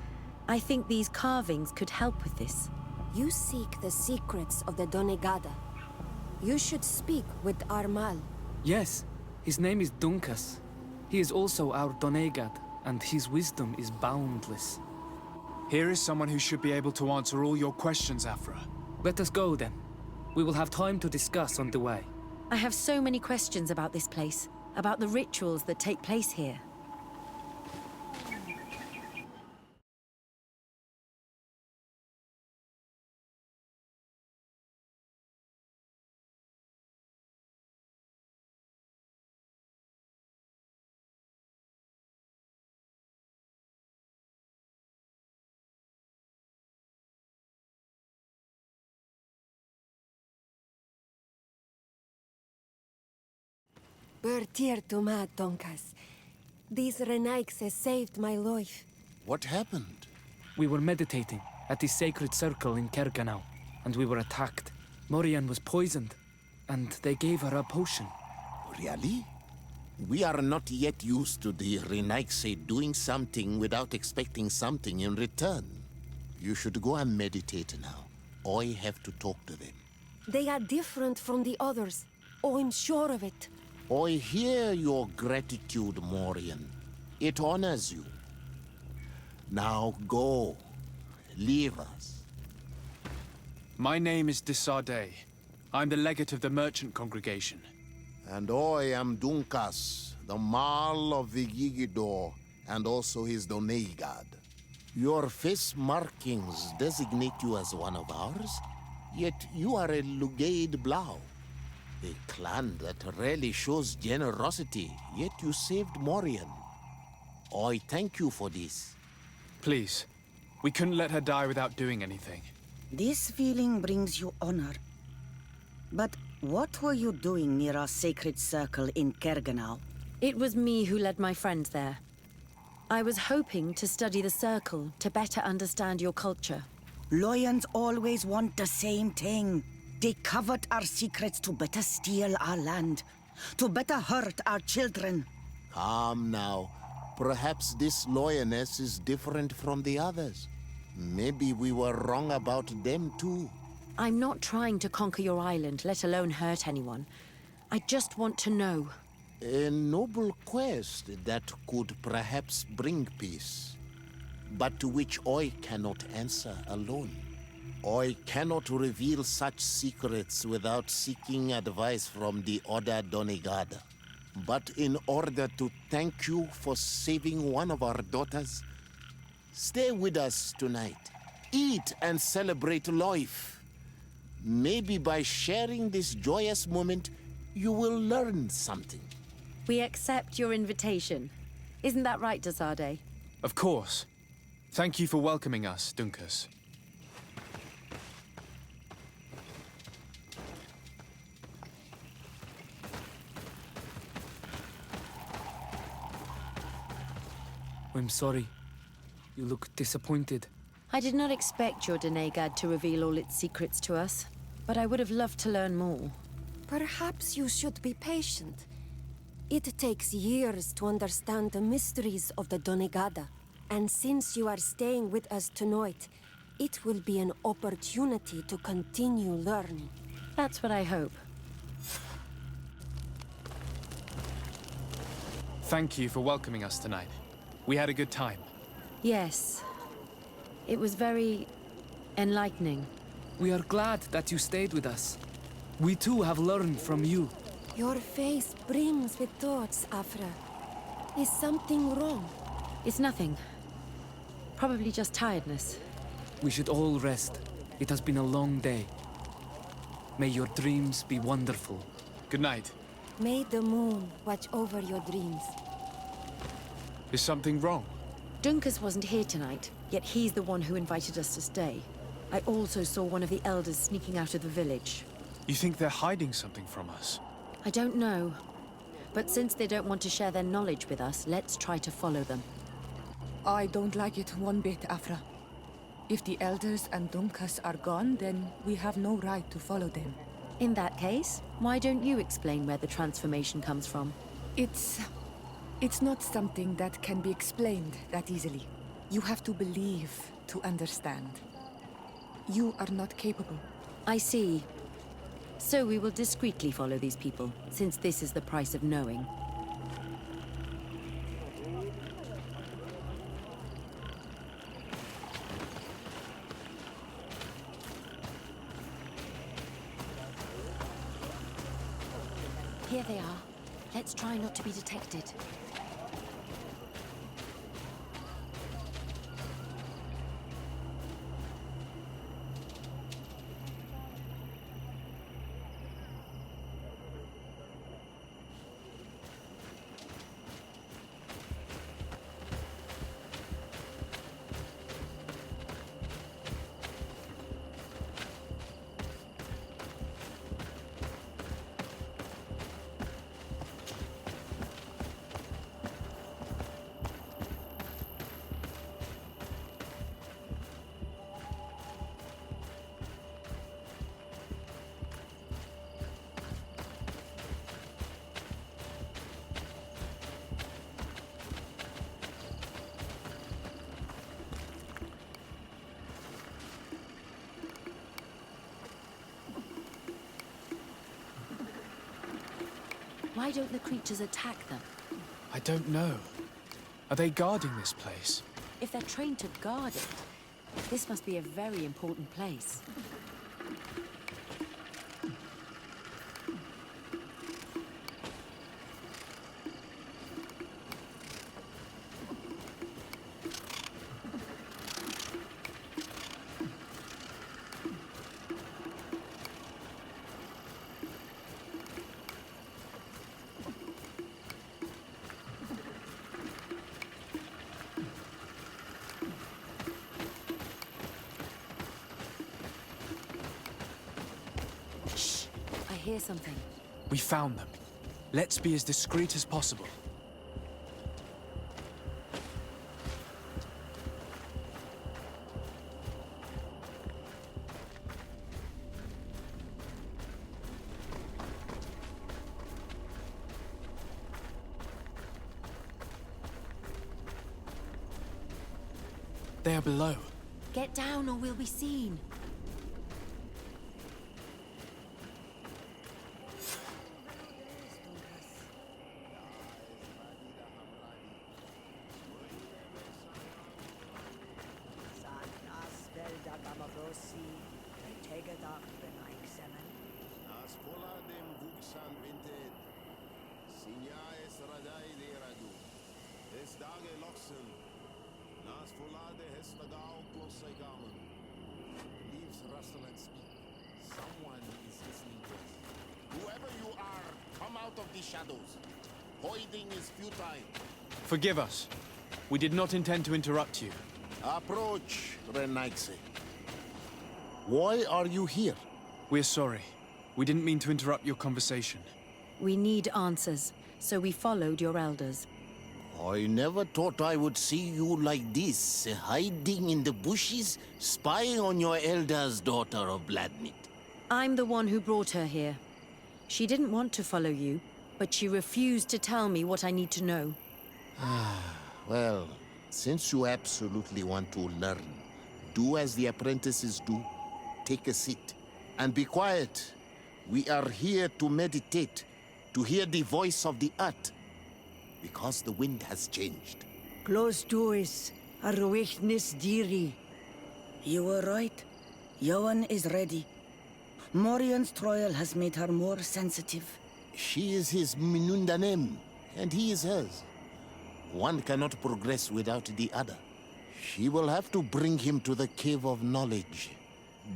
I think these carvings could help with this. You seek the secrets of the Donegada. You should speak with Armal. Yes, his name is Dunncas. He is also our Donegad, and his wisdom is boundless. Here is someone who should be able to answer all your questions, Afra. Let us go then. We will have time to discuss on the way. I have so many questions about this place, about the rituals that take place here. Bertir to ma, Dunncas. These Renaigse saved my life. What happened? We were meditating at the sacred circle in Kerganau, and we were attacked. Morian was poisoned, and they gave her a potion. Really? We are not yet used to the Renaigse doing something without expecting something in return. You should go and meditate now. I have to talk to them. They are different from the others. I'm sure of it. I hear your gratitude, Morian. It honors you. Now go. Leave us. My name is Desardet. I'm the legate of the merchant congregation. And I am Dunncas, the Marl of Vigyigidaw, and also his Donegad. Your face markings designate you as one of ours, yet you are a Lugaid Blau. A clan that rarely shows generosity, yet you saved Morian. I thank you for this. Please, we couldn't let her die without doing anything. This feeling brings you honor. But what were you doing near our sacred circle in Kerganau? It was me who led my friends there. I was hoping to study the circle to better understand your culture. Loyans always want the same thing. They covet our secrets to better steal our land, to better hurt our children. Calm now. Perhaps this lioness is different from the others. Maybe we were wrong about them too. I'm not trying to conquer your island, let alone hurt anyone. I just want to know. A noble quest that could perhaps bring peace, but to which I cannot answer alone. I cannot reveal such secrets without seeking advice from the Order Donegada. But in order to thank you for saving one of our daughters, stay with us tonight. Eat and celebrate life. Maybe by sharing this joyous moment, you will learn something. We accept your invitation. Isn't that right, Dasade? Of course. Thank you for welcoming us, Dunncas. I'm sorry. You look disappointed. I did not expect your Donegad to reveal all its secrets to us, but I would have loved to learn more. Perhaps you should be patient. It takes years to understand the mysteries of the Donegada. And since you are staying with us tonight, it will be an opportunity to continue learning. That's what I hope. Thank you for welcoming us tonight. We had a good time. Yes. It was very enlightening. We are glad that you stayed with us. We too have learned from you. Your face brims with thoughts, Afra. Is something wrong? It's nothing. Probably just tiredness. We should all rest. It has been a long day. May your dreams be wonderful. Good night. May the moon watch over your dreams. Is something wrong? Dunncas wasn't here tonight, yet he's the one who invited us to stay. I also saw one of the elders sneaking out of the village. You think they're hiding something from us? I don't know. But since they don't want to share their knowledge with us, let's try to follow them. I don't like it one bit, Afra. If the elders and Dunncas are gone, then we have no right to follow them. In that case, why don't you explain where the transformation comes from? It's not something that can be explained that easily. You have to believe to understand. You are not capable. I see. So we will discreetly follow these people, since this is the price of knowing. Here they are. Let's try not to be detected. Why don't the creatures attack them? I don't know. Are they guarding this place? If they're trained to guard it, this must be a very important place. I hear something. We found them. Let's be as discreet as possible. They are below. Get down or we'll be seen. Vigyigidaw Renaiksemen. Nas pola dem vugsan vinted. Sinya es radai de radu. Es dage loxen. Nas pola de hestagao klosai gamen. Leaves rustle and speak. Someone is listening to us. Whoever you are, come out of the shadows. Hoiding is futile. Forgive us. We did not intend to interrupt you. Approach, Renaikse. Why are you here? We're sorry. We didn't mean to interrupt your conversation. We need answers, so we followed your elders. I never thought I would see you like this, hiding in the bushes, spying on your elder's daughter of Bladnit. I'm the one who brought her here. She didn't want to follow you, but she refused to tell me what I need to know. Well, since you absolutely want to learn, do as the apprentices do. Take a seat and be quiet. We are here to meditate, to hear the voice of the earth, because the wind has changed. Close doors are weakness dearie. You were right. Johan is ready. Morian's trial has made her more sensitive. She is his Minundanem, and he is hers. One cannot progress without the other. She will have to bring him to the Cave of Knowledge.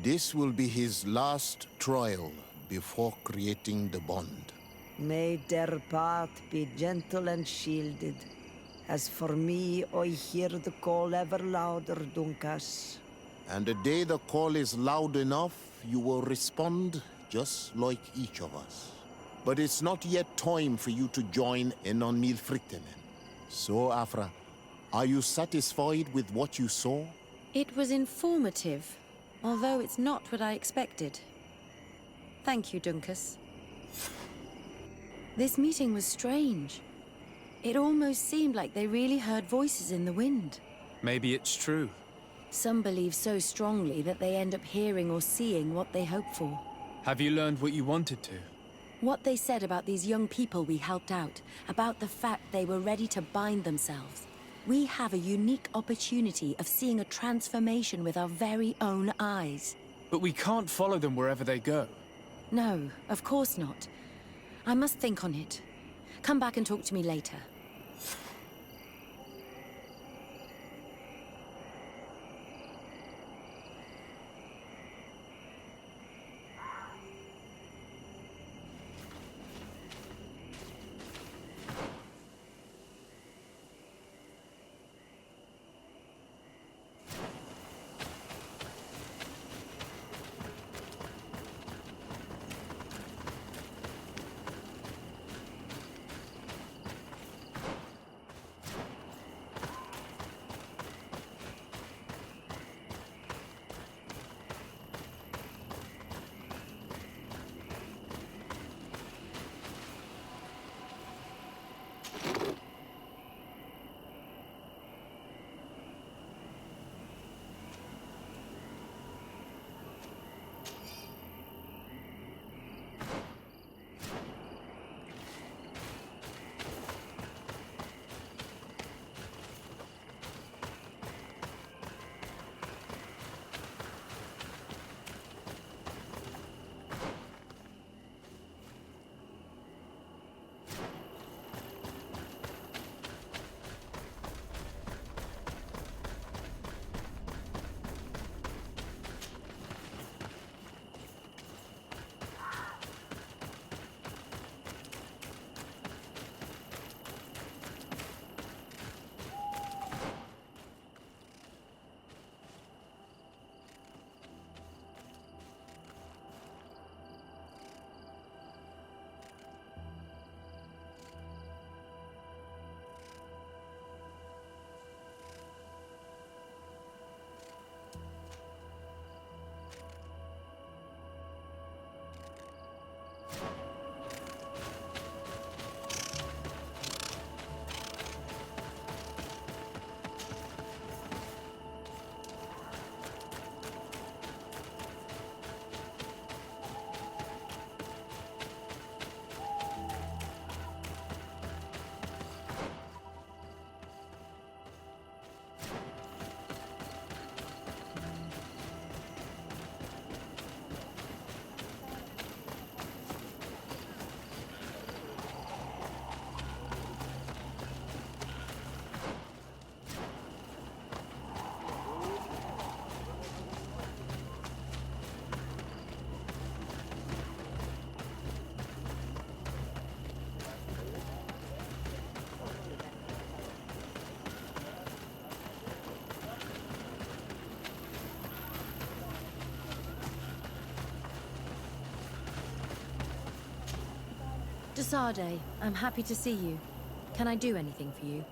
This will be his last trial before creating the bond. May their path be gentle and shielded. As for me, I hear the call ever louder, Dunncas. And the day the call is loud enough, you will respond just like each of us. But it's not yet time for you to join in on Milfriktenen. So, Afra, are you satisfied with what you saw? It was informative, although it's not what I expected. Thank you, Dunncas. This meeting was strange. It almost seemed like they really heard voices in the wind. Maybe it's true. Some believe so strongly that they end up hearing or seeing what they hope for. Have you learned what you wanted to? What they said about these young people we helped out, about the fact they were ready to bind themselves. We have a unique opportunity of seeing a transformation with our very own eyes. But we can't follow them wherever they go. No, of course not. I must think on it. Come back and talk to me later. Desade, I'm happy to see you. Can I do anything for you?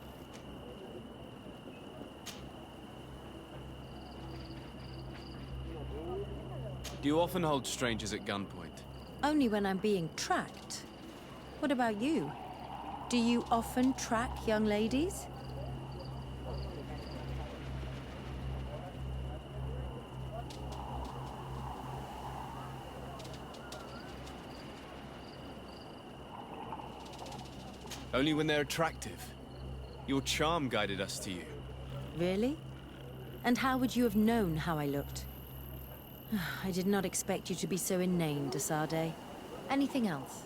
Do you often hold strangers at gunpoint? Only when I'm being tracked. What about you? Do you often track young ladies? Only when they're attractive. Your charm guided us to you. Really? And how would you have known how I looked? I did not expect you to be so inane, Desade. Anything else?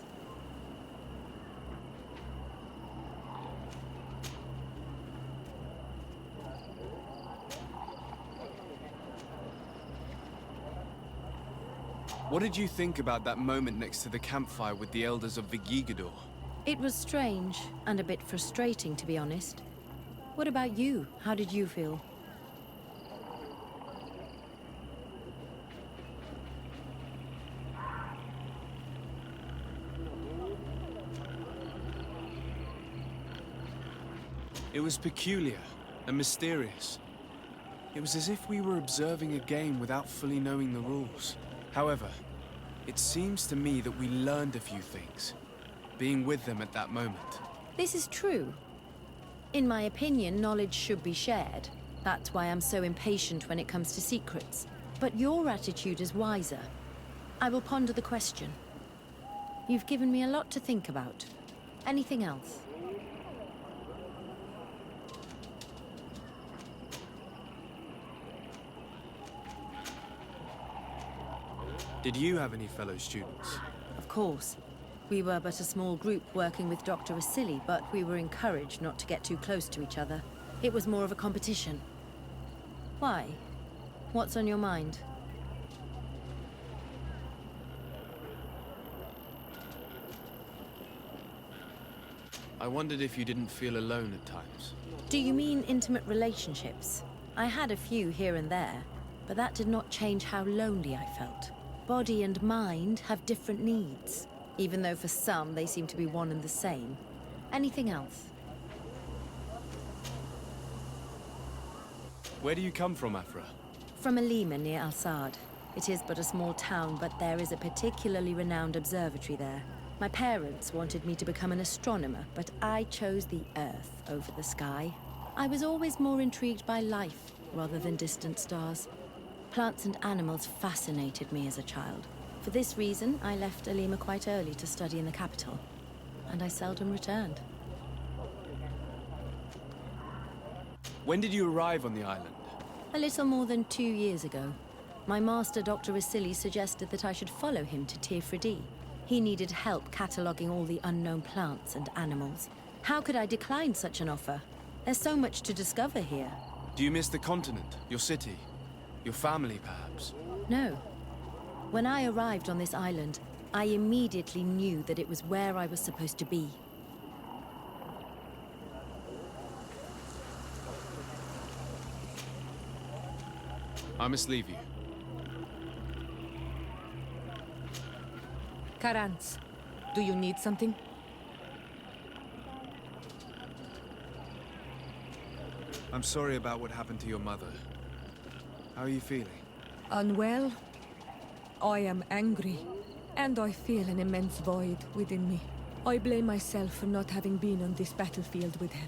What did you think about that moment next to the campfire with the elders of Vigyigidaw? It was strange, and a bit frustrating, to be honest. What about you? How did you feel? It was peculiar and mysterious. It was as if we were observing a game without fully knowing the rules. However, it seems to me that we learned a few things, being with them at that moment. This is true. In my opinion, knowledge should be shared. That's why I'm so impatient when it comes to secrets. But your attitude is wiser. I will ponder the question. You've given me a lot to think about. Anything else? Did you have any fellow students? Of course. We were but a small group working with Dr. Vasily, but we were encouraged not to get too close to each other. It was more of a competition. Why? What's on your mind? I wondered if you didn't feel alone at times. Do you mean intimate relationships? I had a few here and there, but that did not change how lonely I felt. Body and mind have different needs, even though for some they seem to be one and the same. Anything else? Where do you come from, Afra? From Alima near Al-Sad. It is but a small town, but there is a particularly renowned observatory there. My parents wanted me to become an astronomer, but I chose the Earth over the sky. I was always more intrigued by life rather than distant stars. Plants and animals fascinated me as a child. For this reason, I left Alima quite early to study in the capital, and I seldom returned. When did you arrive on the island? A little more than 2 years ago. My master, Dr. Vasily, suggested that I should follow him to Tir-Fredi. He needed help cataloguing all the unknown plants and animals. How could I decline such an offer? There's so much to discover here. Do you miss the continent, your city, your family, perhaps? No. When I arrived on this island, I immediately knew that it was where I was supposed to be. I must leave you. Karans, do you need something? I'm sorry about what happened to your mother. How are you feeling? Unwell? I am angry, and I feel an immense void within me. I blame myself for not having been on this battlefield with her.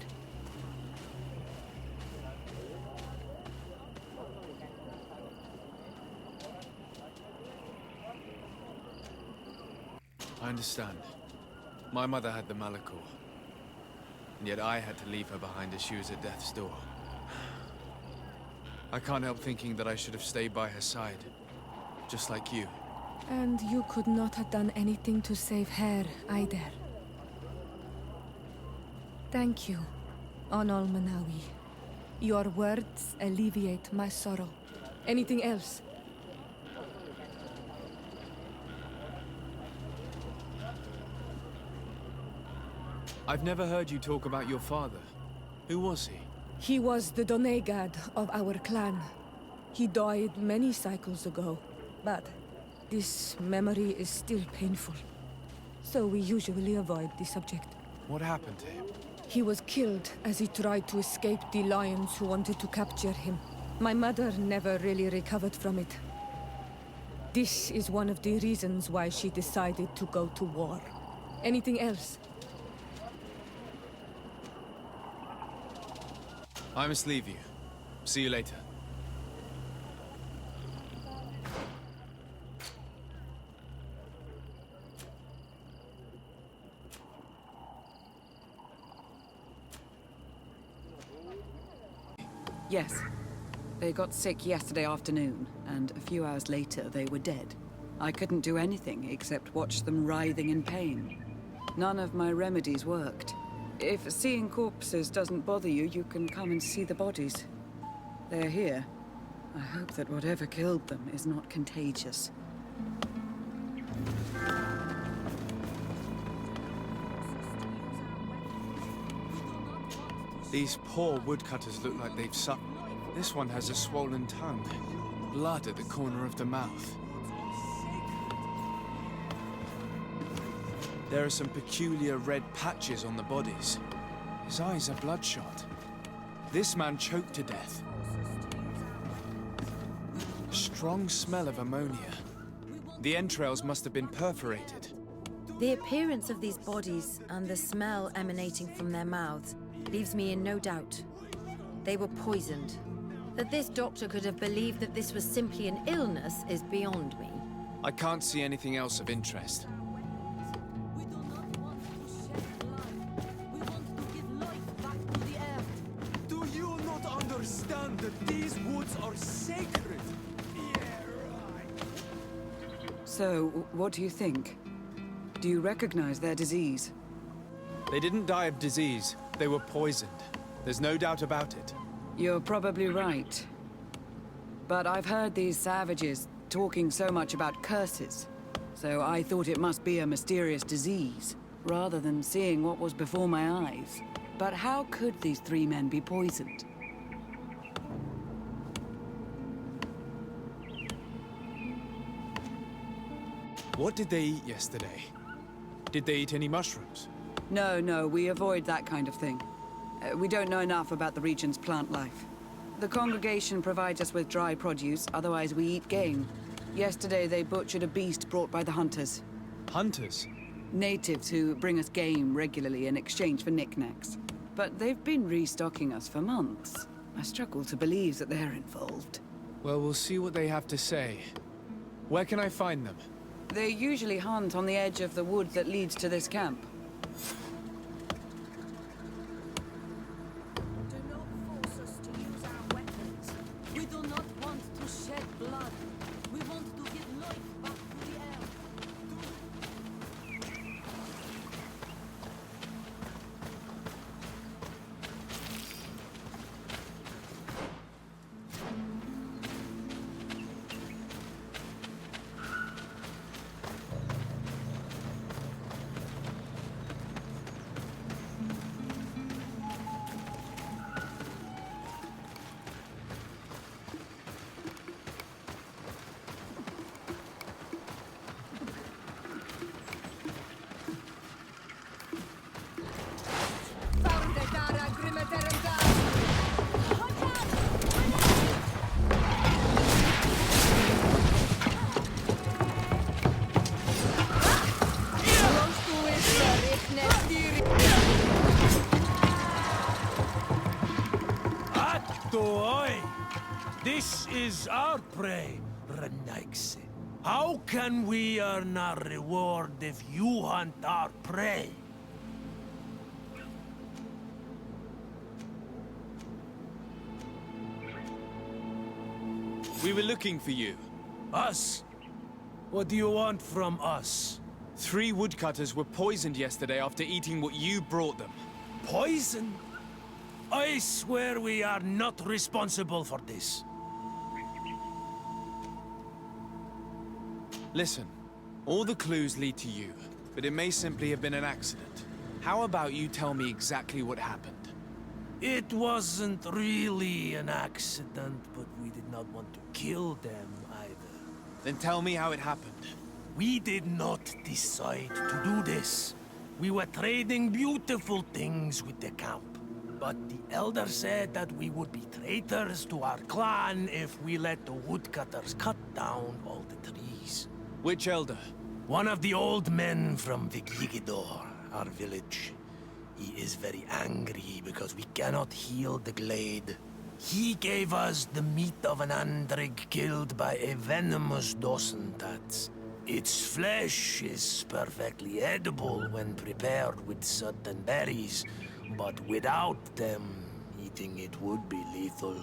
I understand. My mother had the Malachor, and yet I had to leave her behind as she was at death's door. I can't help thinking that I should have stayed by her side, just like you. And you could not have done anything to save her, either. Thank you, Onol Manawi. Your words alleviate my sorrow. Anything else? I've never heard you talk about your father. Who was he? He was the Donegad of our clan. He died many cycles ago, but this memory is still painful. so we usually avoid the subject. What happened to him? He was killed as he tried to escape the lions who wanted to capture him. My mother never really recovered from it. This is one of the reasons why she decided to go to war. Anything else? I must leave you. See you later. Yes. They got sick yesterday afternoon, and a few hours later they were dead. I couldn't do anything except watch them writhing in pain. None of my remedies worked. If seeing corpses doesn't bother you, you can come and see the bodies. They're here. I hope that whatever killed them is not contagious. These poor woodcutters look like they've suffered. This one has a swollen tongue. Blood at the corner of the mouth. There are some peculiar red patches on the bodies. His eyes are bloodshot. This man choked to death. Strong smell of ammonia. The entrails must have been perforated. The appearance of these bodies and the smell emanating from their mouths leaves me in no doubt. They were poisoned. That this doctor could have believed that this was simply an illness is beyond me. I can't see anything else of interest. Do you not understand that these woods are sacred? So, what do you think? Do you recognize their disease? They didn't die of disease. They were poisoned. There's no doubt about it. You're probably right. But I've heard these savages talking so much about curses, so I thought it must be a mysterious disease, rather than seeing what was before my eyes. But how could these three men be poisoned? What did they eat yesterday? Did they eat any mushrooms? No, we avoid that kind of thing. We don't know enough about the region's plant life. The congregation provides us with dry produce, otherwise we eat game. Yesterday they butchered a beast brought by the hunters. Hunters? Natives who bring us game regularly in exchange for knickknacks. But they've been restocking us for months. I struggle to believe that they're involved. Well, we'll see what they have to say. Where can I find them? They usually hunt on the edge of the wood that leads to this camp. This is our prey, Renaigse. How can we earn our reward if you hunt our prey? We were looking for you. Us? What do you want from us? 3 woodcutters were poisoned yesterday after eating what you brought them. Poison? I swear we are not responsible for this. Listen, all the clues lead to you, but it may simply have been an accident. How about you tell me exactly what happened? It wasn't really an accident, but we did not want to kill them either. Then tell me how it happened. We did not decide to do this. We were trading beautiful things with the camp. But the elder said that we would be traitors to our clan if we let the woodcutters cut down all the trees. Which elder? One of the old men from Vigyigidaw, our village. He is very angry because we cannot heal the glade. He gave us the meat of an andrig killed by a venomous Dosentats. Its flesh is perfectly edible when prepared with certain berries, but without them, eating it would be lethal.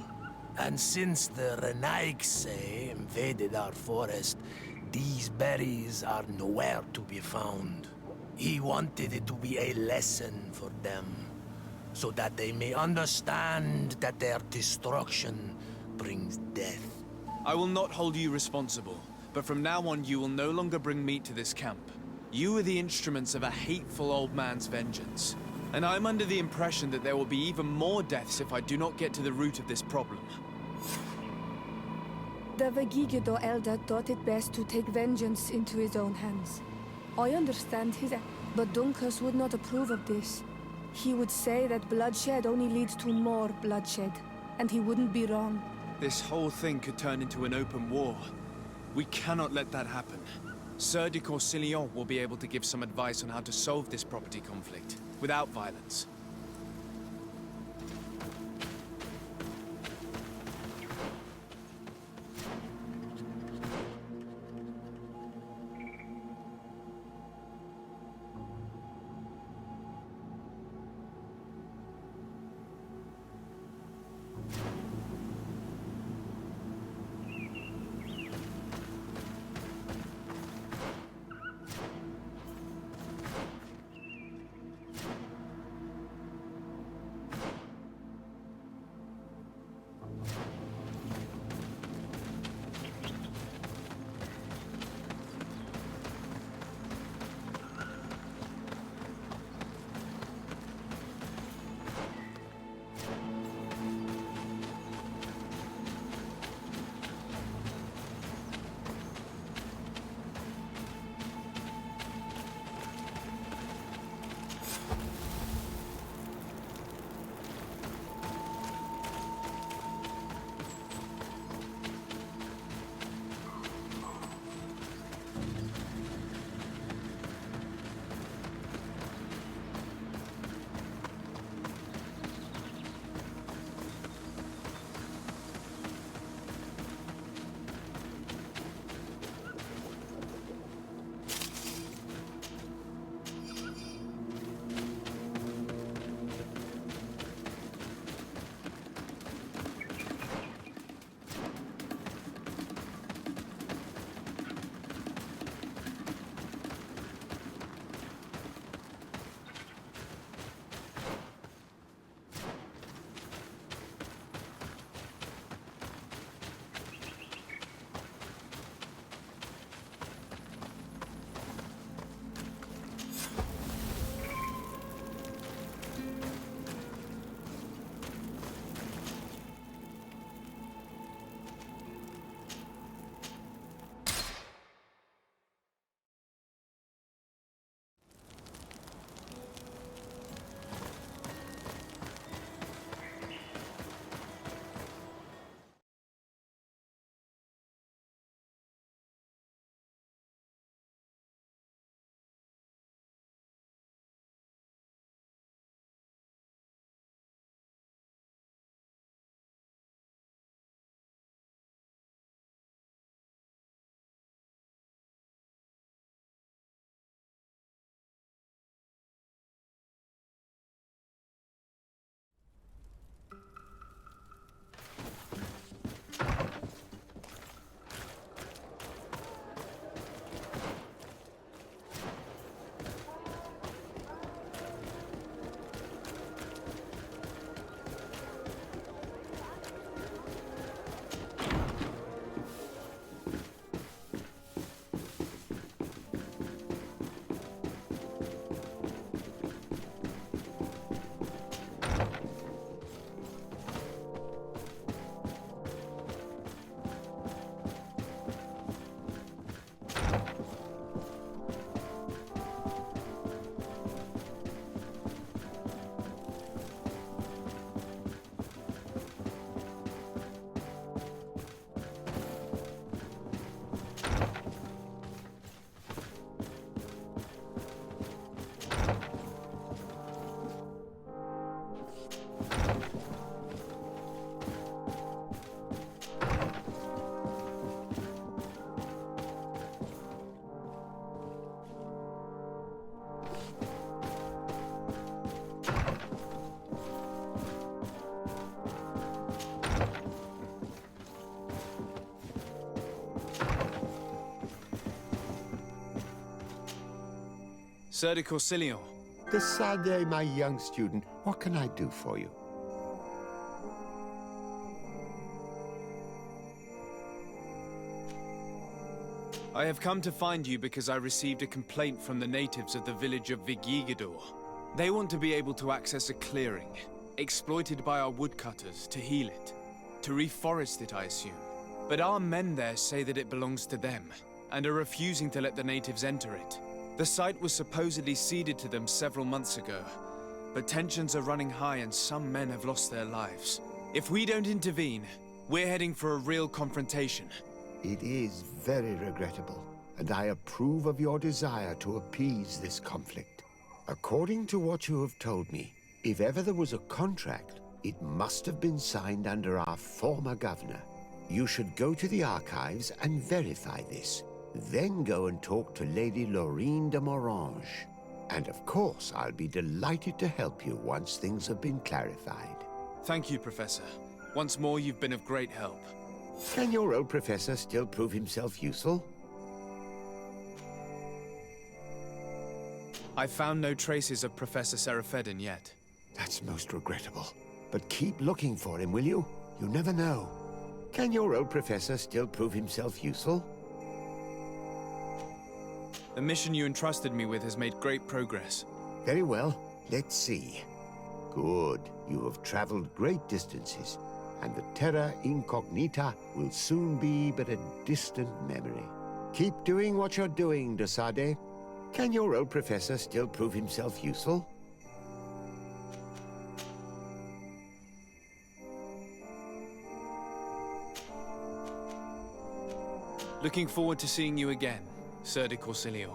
And since the Renaigse invaded our forest, these berries are nowhere to be found. He wanted it to be a lesson for them, so that they may understand that their destruction brings death. I will not hold you responsible, but from now on you will no longer bring meat to this camp. You are the instruments of a hateful old man's vengeance. And I'm under the impression that there will be even more deaths if I do not get to the root of this problem. The Vigyigidaw elder thought it best to take vengeance into his own hands. I understand his but Dunncas would not approve of this. He would say that bloodshed only leads to more bloodshed, and he wouldn't be wrong. This whole thing could turn into an open war. We cannot let that happen. Sir de Cecilius will be able to give some advice on how to solve this property conflict, without violence. Sir de Cecilius. Decidez, my young student, what can I do for you? I have come to find you because I received a complaint from the natives of the village of Vigyigidaw. They want to be able to access a clearing, exploited by our woodcutters, to heal it. To reforest it, I assume. But our men there say that it belongs to them, and are refusing to let the natives enter it. The site was supposedly ceded to them several months ago, but tensions are running high and some men have lost their lives. If we don't intervene, we're heading for a real confrontation. It is very regrettable, and I approve of your desire to appease this conflict. According to what you have told me, if ever there was a contract, it must have been signed under our former governor. You should go to the archives and verify this. Then go and talk to Lady Laurine de Morange. And of course, I'll be delighted to help you once things have been clarified. Thank you, Professor. Once more, you've been of great help. Can your old professor still prove himself useful? I've found no traces of Professor Seraphedin yet. That's most regrettable. But keep looking for him, will you? You never know. Can your old professor still prove himself useful? The mission you entrusted me with has made great progress. Very well. Let's see. Good. You have traveled great distances, and the terra incognita will soon be but a distant memory. Keep doing what you're doing, de Sade. Can your old professor still prove himself useful? Looking forward to seeing you again, Sir de Cecilius.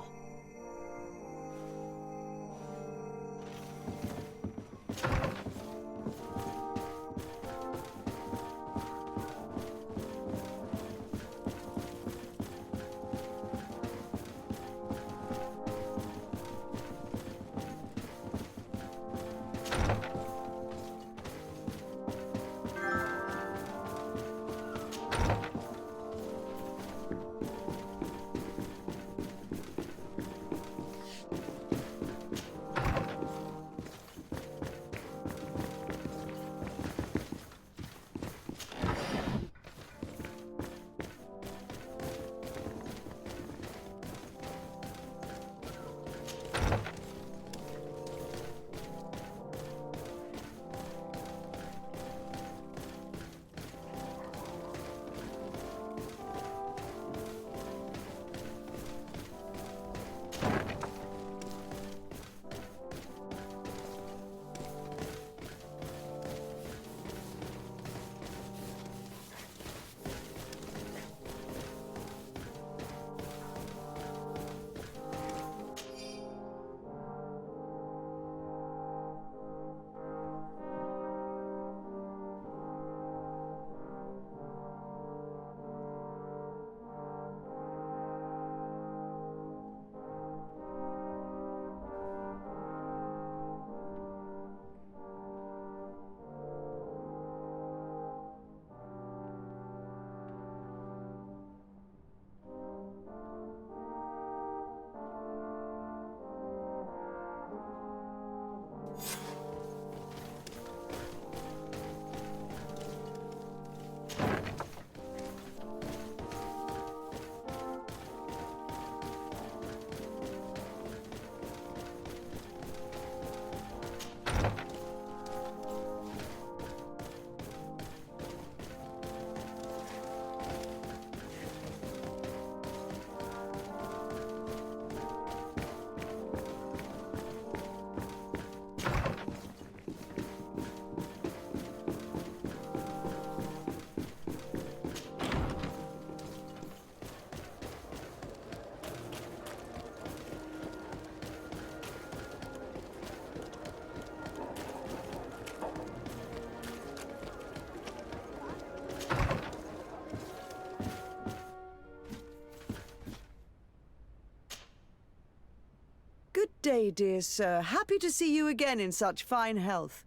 Good day, dear sir. Happy to see you again in such fine health.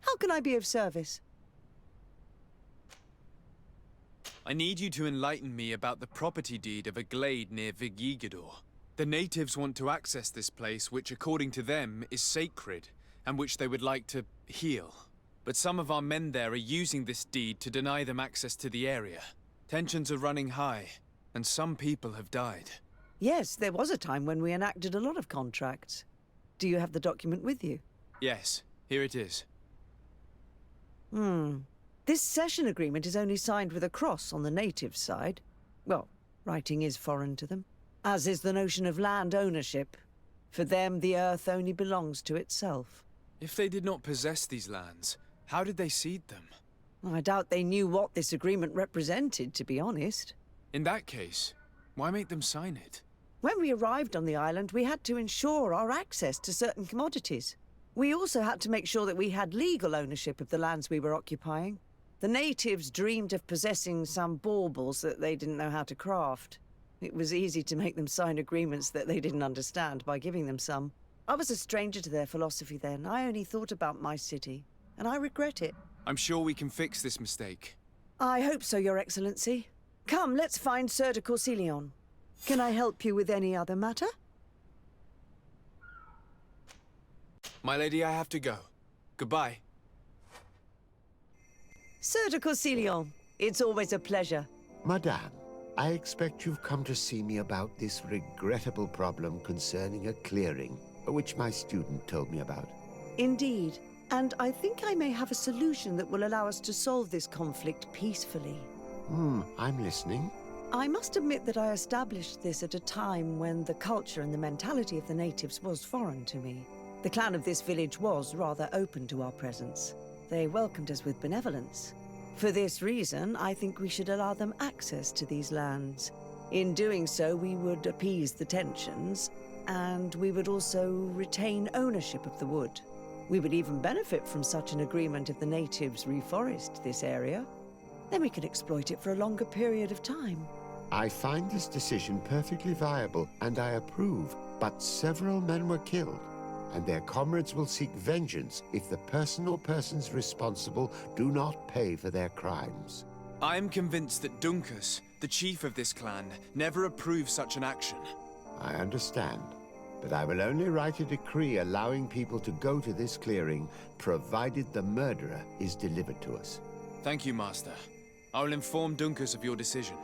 How can I be of service? I need you to enlighten me about the property deed of a glade near Vigyigidaw. The natives want to access this place, which according to them is sacred, and which they would like to heal. But some of our men there are using this deed to deny them access to the area. Tensions are running high, and some people have died. Yes, there was a time when we enacted a lot of contracts. Do you have the document with you? Yes, here it is. This cession agreement is only signed with a cross on the native side. Well, writing is foreign to them, as is the notion of land ownership. For them, the earth only belongs to itself. If they did not possess these lands, how did they cede them? I doubt they knew what this agreement represented, to be honest. In that case, why make them sign it? When we arrived on the island, we had to ensure our access to certain commodities. We also had to make sure that we had legal ownership of the lands we were occupying. The natives dreamed of possessing some baubles that they didn't know how to craft. It was easy to make them sign agreements that they didn't understand by giving them some. I was a stranger to their philosophy then. I only thought about my city, and I regret it. I'm sure we can fix this mistake. I hope so, Your Excellency. Come, let's find Sir de Corsilion. Can I help you with any other matter? My lady, I have to go. Goodbye. Sir de Corsilion, it's always a pleasure. Madame, I expect you've come to see me about this regrettable problem concerning a clearing, which my student told me about. Indeed. And I think I may have a solution that will allow us to solve this conflict peacefully. I'm listening. I must admit that I established this at a time when the culture and the mentality of the natives was foreign to me. The clan of this village was rather open to our presence. They welcomed us with benevolence. For this reason, I think we should allow them access to these lands. In doing so, we would appease the tensions, and we would also retain ownership of the wood. We would even benefit from such an agreement if the natives reforest this area. Then we could exploit it for a longer period of time. I find this decision perfectly viable, and I approve, but several men were killed, and their comrades will seek vengeance if the person or persons responsible do not pay for their crimes. I am convinced that Dunncas, the chief of this clan, never approved such an action. I understand, but I will only write a decree allowing people to go to this clearing, provided the murderer is delivered to us. Thank you, Master. I will inform Dunncas of your decision.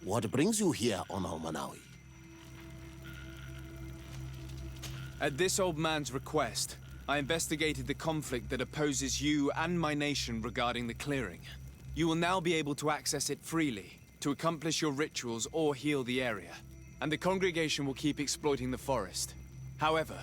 What brings you here on Almanawi? At this old man's request, I investigated the conflict that opposes you and my nation regarding the clearing. You will now be able to access it freely, to accomplish your rituals or heal the area. And the congregation will keep exploiting the forest. However,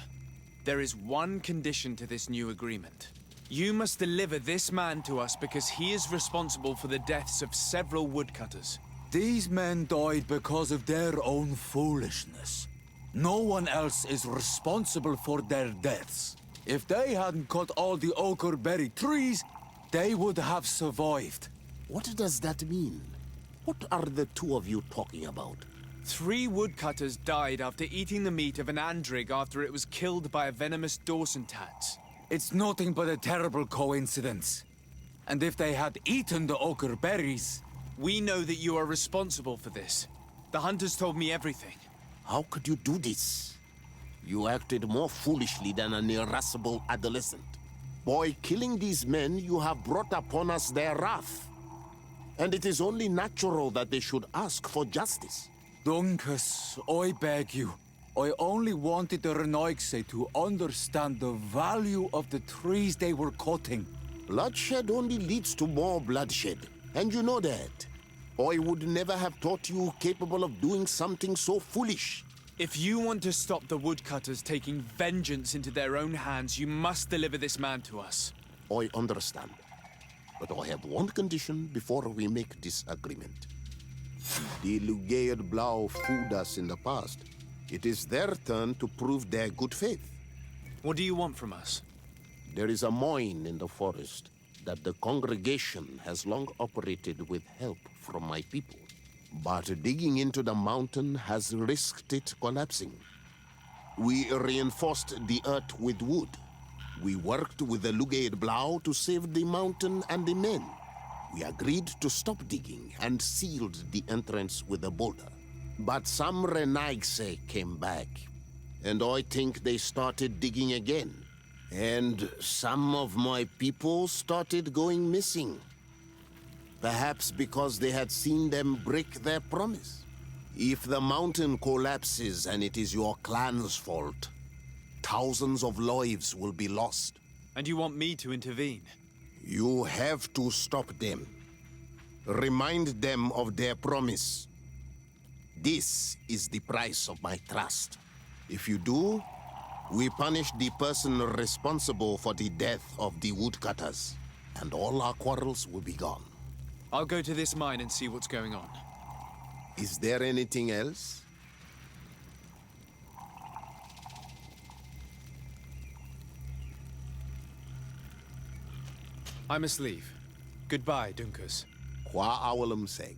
there is one condition to this new agreement. You must deliver this man to us because he is responsible for the deaths of several woodcutters. These men died because of their own foolishness. No one else is responsible for their deaths. If they hadn't cut all the ochreberry trees, they would have survived. What does that mean? What are the two of you talking about? 3 woodcutters died after eating the meat of an andrig after it was killed by a venomous Dawson tat. It's nothing but a terrible coincidence. And if they had eaten the ochre berries... We know that you are responsible for this. The hunters told me everything. How could you do this? You acted more foolishly than an irascible adolescent. By killing these men, you have brought upon us their wrath. And it is only natural that they should ask for justice. Dunncas, I beg you. I only wanted the Renoigse to understand the value of the trees they were cutting. Bloodshed only leads to more bloodshed, and you know that. I would never have thought you capable of doing something so foolish. If you want to stop the woodcutters taking vengeance into their own hands, you must deliver this man to us. I understand. But I have one condition before we make this agreement. The Vigyigidaw fooled us in the past. It is their turn to prove their good faith. What do you want from us? There is a mine in the forest that the congregation has long operated with help from my people. But digging into the mountain has risked it collapsing. We reinforced the earth with wood. We worked with the Vigyigidaw to save the mountain and the men. We agreed to stop digging and sealed the entrance with a boulder. But some Renaigse came back, and I think they started digging again. And some of my people started going missing. Perhaps because they had seen them break their promise. If the mountain collapses and it is your clan's fault, thousands of lives will be lost. And you want me to intervene? You have to stop them. Remind them of their promise. This is the price of my trust. If you do, we punish the person responsible for the death of the woodcutters, and all our quarrels will be gone. I'll go to this mine and see what's going on. Is there anything else? I must leave. Goodbye, Dunncas. Qua awalum seg.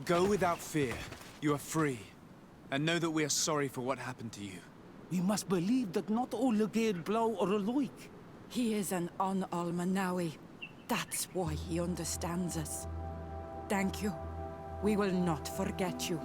Go without fear. You are free. And know that we are sorry for what happened to you. We must believe that not all Legate Blow are alike. He is an Almanawi. That's why he understands us. Thank you. We will not forget you.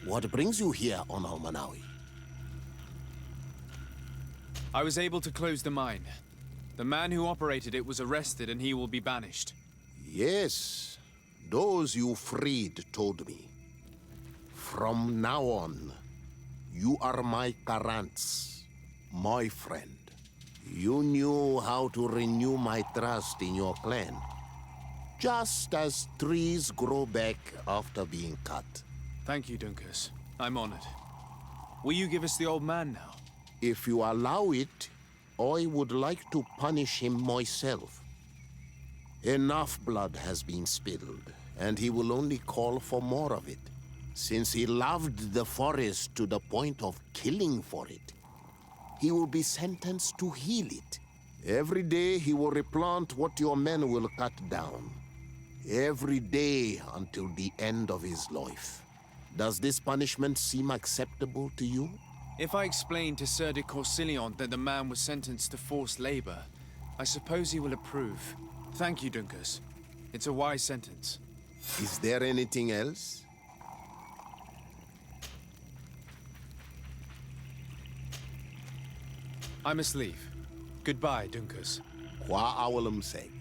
What brings you here on Almanawi? I was able to close the mine. The man who operated it was arrested and he will be banished. Yes, those you freed told me. From now on, you are my Karants, my friend. You knew how to renew my trust in your clan, just as trees grow back after being cut. Thank you, Dunncas. I'm honored. Will you give us the old man now? If you allow it, I would like to punish him myself. Enough blood has been spilled, and he will only call for more of it. Since he loved the forest to the point of killing for it, he will be sentenced to heal it. Every day he will replant what your men will cut down. Every day until the end of his life. Does this punishment seem acceptable to you? If I explain to Sir de Corsilion that the man was sentenced to forced labor, I suppose he will approve. Thank you, Dunncas. It's a wise sentence. Is there anything else? I must leave. Goodbye, Dunncas. Qua awalum sake.